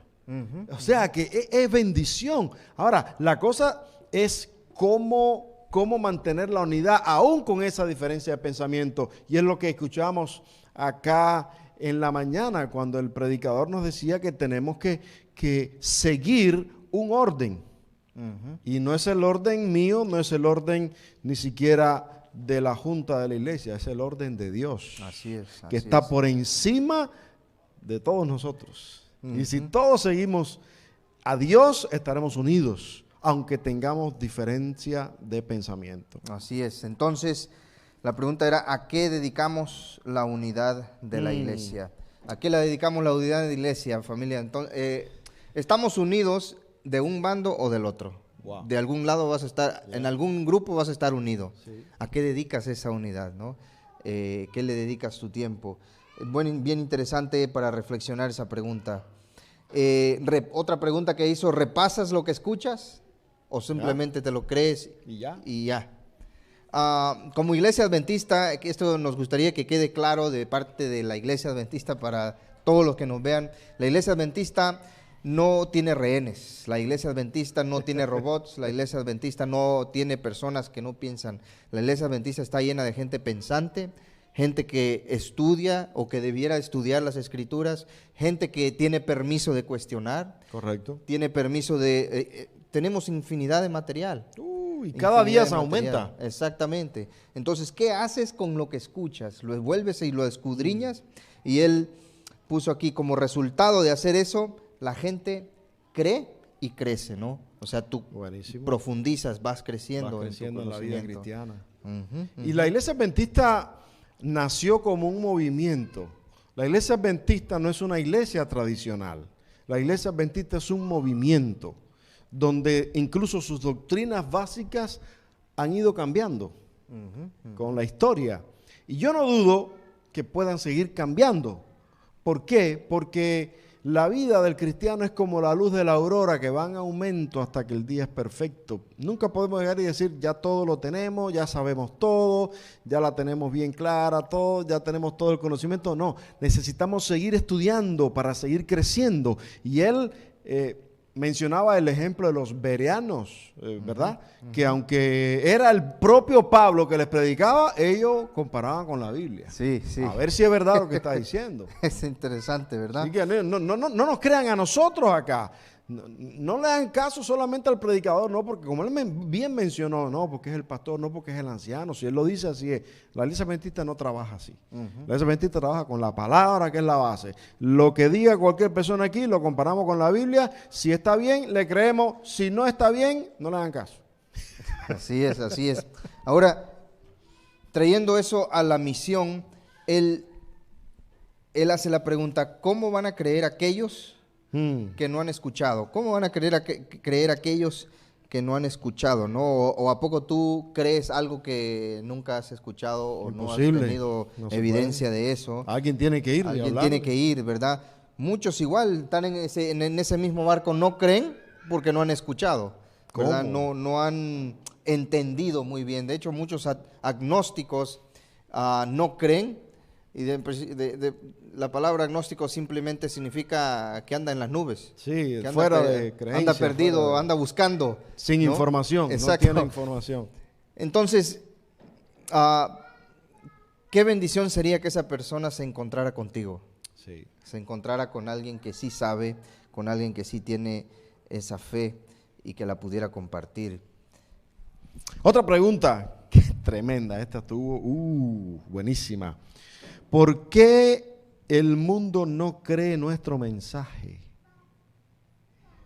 O sea que es bendición. Ahora, la cosa es cómo mantener la unidad aún con esa diferencia de pensamiento. Y es lo que escuchamos acá en la mañana cuando el predicador nos decía que tenemos que seguir un orden. Y no es el orden mío, no es el orden ni siquiera de la junta de la iglesia, es el orden de Dios. Así es. Que está por encima de todos nosotros. Y si todos seguimos a Dios, estaremos unidos, aunque tengamos diferencia de pensamiento. Así es. Entonces, la pregunta era, ¿a qué dedicamos la unidad de la iglesia? ¿A qué la dedicamos la unidad de la iglesia, familia? Entonces, ¿estamos unidos de un bando o del otro? Wow. De algún lado vas a estar, en algún grupo vas a estar unido. Sí. ¿A qué dedicas esa unidad, no? ¿Qué le dedicas tu tiempo? Bien interesante para reflexionar esa pregunta. Otra pregunta que hizo, ¿repasas lo que escuchas? ¿O simplemente te lo crees y ya? Como iglesia adventista, esto nos gustaría que quede claro de parte de la iglesia adventista para todos los que nos vean. La iglesia adventista no tiene rehenes, la iglesia adventista no tiene robots, la iglesia adventista no tiene personas que no piensan. La iglesia adventista está llena de gente pensante, gente que estudia o que debiera estudiar las escrituras, gente que tiene permiso de cuestionar. Correcto. Tiene permiso de... tenemos infinidad de material. Y cada día se aumenta. Exactamente. Entonces, ¿qué haces con lo que escuchas? Lo vuelves y lo escudriñas. Y él puso aquí como resultado de hacer eso, la gente cree y crece, ¿no? O sea, tú profundizas, vas creciendo en la vida cristiana. Y la iglesia adventista nació como un movimiento. La iglesia adventista no es una iglesia tradicional. La iglesia adventista es un movimiento donde incluso sus doctrinas básicas han ido cambiando con la historia. Y yo no dudo que puedan seguir cambiando. ¿Por qué? Porque la vida del cristiano es como la luz de la aurora que va en aumento hasta que el día es perfecto. Nunca podemos llegar y decir, ya todo lo tenemos, ya sabemos todo, ya la tenemos bien clara, todo, ya tenemos todo el conocimiento. No, necesitamos seguir estudiando para seguir creciendo. Y él mencionaba el ejemplo de los bereanos, ¿verdad? Que aunque era el propio Pablo que les predicaba, ellos comparaban con la Biblia. Sí, sí. A ver si es verdad lo que está diciendo. Es interesante, ¿verdad? Así que no nos crean a nosotros acá. No le dan caso solamente al predicador, no, porque como él bien mencionó, no, porque es el pastor, no, porque es el anciano. Si él lo dice, así es. La iglesia adventista no trabaja así. La iglesia adventista trabaja con la palabra, que es la base. Lo que diga cualquier persona aquí, lo comparamos con la Biblia. Si está bien, le creemos. Si no está bien, no le hagan caso. Así es, así es. Ahora, trayendo eso a la misión, él hace la pregunta, ¿cómo van a creer aquellos que no han escuchado? ¿Cómo van a creer aquellos que no han escuchado, ¿no? O ¿a poco tú crees algo que nunca has escuchado o imposible, no has tenido evidencia de eso? Alguien tiene que ir. Alguien tiene que ir, ¿verdad? Muchos igual están en ese mismo barco, no creen porque no han escuchado, ¿verdad? No han entendido muy bien. De hecho, muchos agnósticos no creen. Y la palabra agnóstico simplemente significa que anda en las nubes. Sí, fuera de creencia. Anda perdido, anda buscando. Sin información, exacto. No tiene información. Entonces, qué bendición sería que esa persona se encontrara contigo. Sí. Se encontrara con alguien que sí sabe, con alguien que sí tiene esa fe y que la pudiera compartir. Otra pregunta, que tremenda, esta estuvo buenísima. ¿Por qué el mundo no cree nuestro mensaje?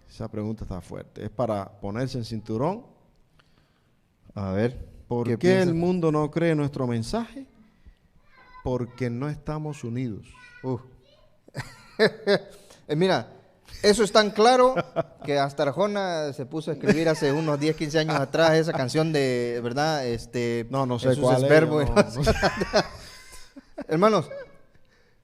Esa pregunta está fuerte. Es para ponerse en cinturón. A ver. ¿Por qué el mundo no cree nuestro mensaje? Porque no estamos unidos. Mira, eso es tan claro que hasta Arjona se puso a escribir hace unos 10, 15 años atrás esa canción de, ¿verdad? No sé cuál es. Hermanos,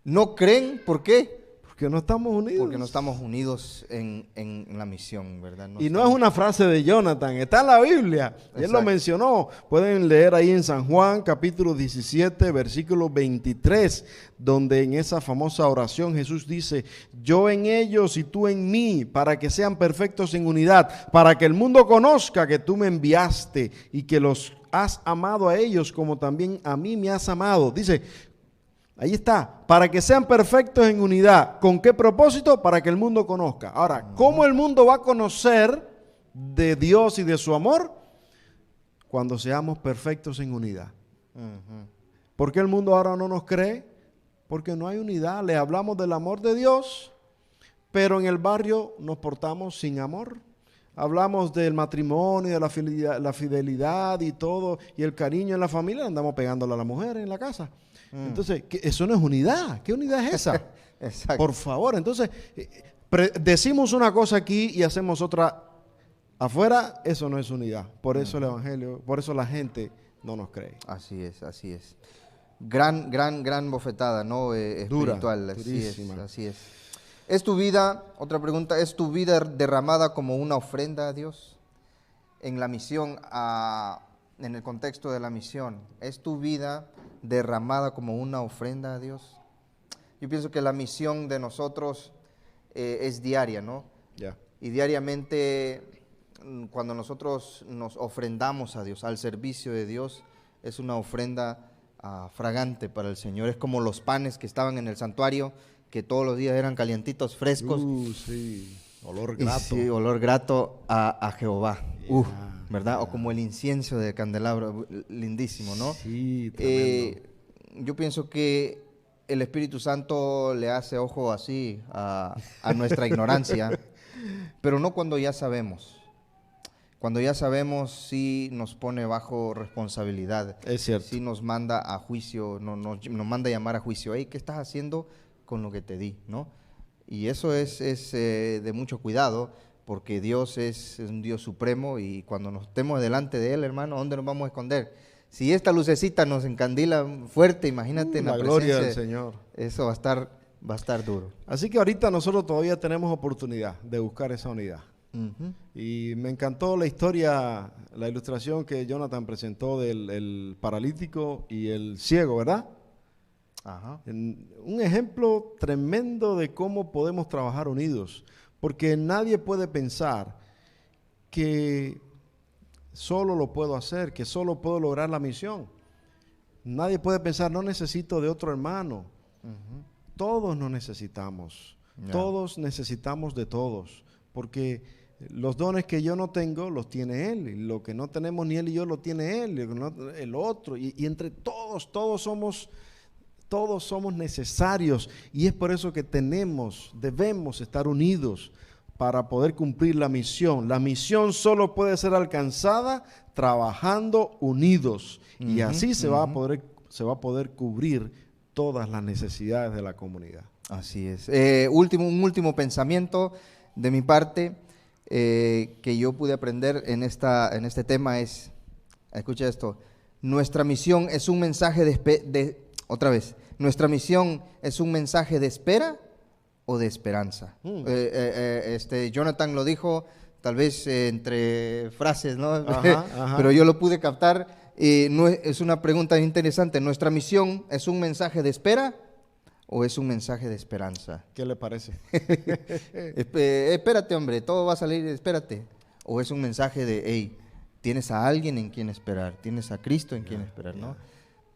¿no creen? ¿Por qué? Porque no estamos unidos. Porque no estamos unidos en la misión, ¿verdad? No es una frase de Jonathan, está en la Biblia. Exacto. Él lo mencionó. Pueden leer ahí en San Juan, capítulo 17, versículo 23, donde en esa famosa oración Jesús dice, yo en ellos y tú en mí, para que sean perfectos en unidad, para que el mundo conozca que tú me enviaste y que los has amado a ellos como también a mí me has amado. Dice, Ahí está, para que sean perfectos en unidad. ¿Con qué propósito? Para que el mundo conozca. Ahora, ¿cómo el mundo va a conocer de Dios y de su amor? Cuando seamos perfectos en unidad. ¿Por qué el mundo ahora no nos cree? Porque no hay unidad. Le hablamos del amor de Dios, pero en el barrio nos portamos sin amor. Hablamos del matrimonio, de la fidelidad y todo, y el cariño en la familia, andamos pegándole a la mujer en la casa. Entonces, eso no es unidad. ¿Qué unidad es esa? Exacto. Por favor, entonces, decimos una cosa aquí y hacemos otra afuera, eso no es unidad. Por eso el evangelio, por eso la gente no nos cree. Así es, así es. Gran bofetada, ¿no? Espiritual. Dura, así durísima. es, así es. ¿Es tu vida, otra pregunta, es tu vida derramada como una ofrenda a Dios? En la misión, en el contexto de la misión, ¿es tu vida derramada como una ofrenda a Dios? Yo pienso que la misión de nosotros es diaria, ¿no? Ya. Y diariamente, cuando nosotros nos ofrendamos a Dios, al servicio de Dios, es una ofrenda fragante para el Señor. Es como los panes que estaban en el santuario, que todos los días eran calientitos, frescos. Sí, olor grato. Sí, olor grato a Jehová. ¿Verdad? O como el incienso de candelabro, lindísimo, ¿no? Sí, tremendo. Yo pienso que el Espíritu Santo le hace ojo así a nuestra ignorancia, pero no cuando ya sabemos. Cuando ya sabemos, sí nos pone bajo responsabilidad. Es cierto. Sí nos manda a juicio, nos manda a llamar a juicio. Hey, ¿qué estás haciendo con lo que te di? ¿No? Y eso es de mucho cuidado, porque Dios es un Dios supremo, y cuando nos estemos delante de Él, hermano, ¿dónde nos vamos a esconder? Si esta lucecita nos encandila fuerte, imagínate en la gloria presencia del Señor. Eso va a estar duro. Así que ahorita nosotros todavía tenemos oportunidad de buscar esa unidad. Y me encantó la historia, la ilustración que Jonathan presentó del el paralítico y el ciego, ¿verdad? Ajá. Un ejemplo tremendo de cómo podemos trabajar unidos, porque nadie puede pensar que solo lo puedo hacer, que solo puedo lograr la misión. Nadie puede pensar, no necesito de otro hermano. Todos nos necesitamos, todos necesitamos de todos, porque los dones que yo no tengo los tiene Él, y lo que no tenemos ni Él y yo lo tiene Él, el otro, y entre todos somos necesarios, y es por eso que debemos estar unidos para poder cumplir la misión. La misión solo puede ser alcanzada trabajando unidos, y así se va a poder cubrir todas las necesidades de la comunidad. Así es. Un último pensamiento de mi parte que yo pude aprender en este tema es, escucha esto, nuestra misión es un mensaje ¿nuestra misión es un mensaje de espera o de esperanza? Jonathan lo dijo, tal vez entre frases, ¿no? Ajá. Pero yo lo pude captar. Es una pregunta interesante. ¿Nuestra misión es un mensaje de espera o es un mensaje de esperanza? ¿Qué le parece? Espérate, hombre, todo va a salir, espérate. ¿O es un mensaje de, hey, tienes a alguien en quien esperar, tienes a Cristo en quien esperar, ¿no?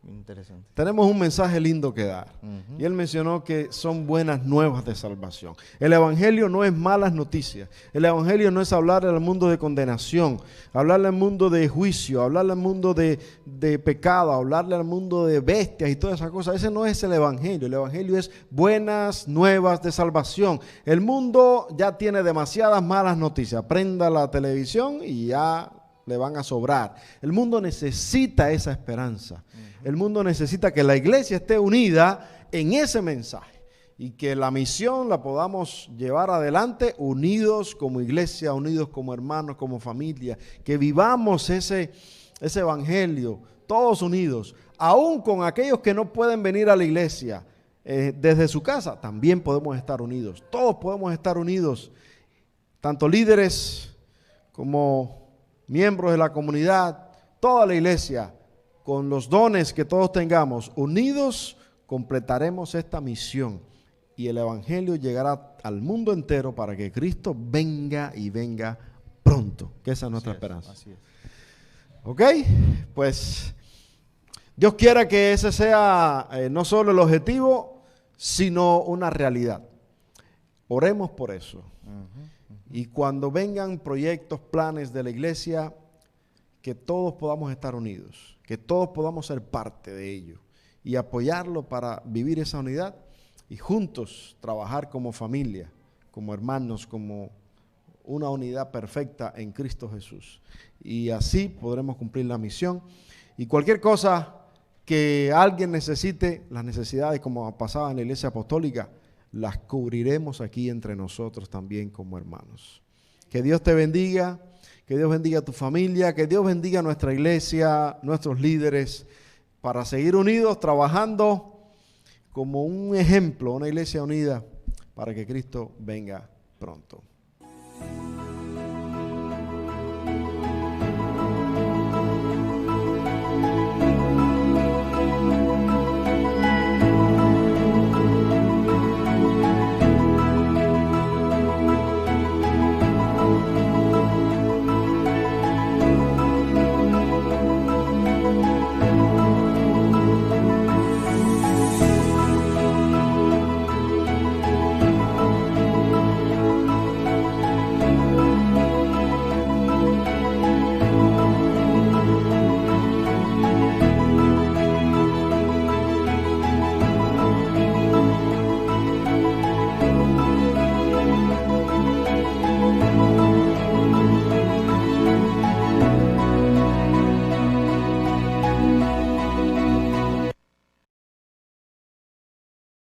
Interesante. Tenemos un mensaje lindo que dar. Y él mencionó que son buenas nuevas de salvación. El evangelio no es malas noticias. El evangelio no es hablarle al mundo de condenación, hablarle al mundo de juicio, hablarle al mundo de pecado, hablarle al mundo de bestias y todas esas cosas. Ese no es el evangelio. El evangelio es buenas nuevas de salvación. El mundo ya tiene demasiadas malas noticias. Prenda la televisión y ya le van a sobrar. El mundo necesita esa esperanza. El mundo necesita que la iglesia esté unida en ese mensaje y que la misión la podamos llevar adelante unidos como iglesia, unidos como hermanos, como familia, que vivamos ese evangelio todos unidos, aún con aquellos que no pueden venir a la iglesia desde su casa, también podemos estar unidos. Todos podemos estar unidos, tanto líderes como miembros de la comunidad, toda la iglesia. Con los dones que todos tengamos, unidos, completaremos esta misión y el evangelio llegará al mundo entero para que Cristo venga y venga pronto, que esa es nuestra esperanza. Así es. ¿Ok? Pues Dios quiera que ese sea no solo el objetivo, sino una realidad. Oremos por eso. Y cuando vengan proyectos, planes de la iglesia, que todos podamos estar unidos, que todos podamos ser parte de ello y apoyarlo para vivir esa unidad y juntos trabajar como familia, como hermanos, como una unidad perfecta en Cristo Jesús. Y así podremos cumplir la misión. Y cualquier cosa que alguien necesite, las necesidades como pasaba en la iglesia apostólica, las cubriremos aquí entre nosotros también como hermanos. Que Dios te bendiga, que Dios bendiga a tu familia, que Dios bendiga a nuestra iglesia, nuestros líderes, para seguir unidos, trabajando como un ejemplo, una iglesia unida, para que Cristo venga pronto.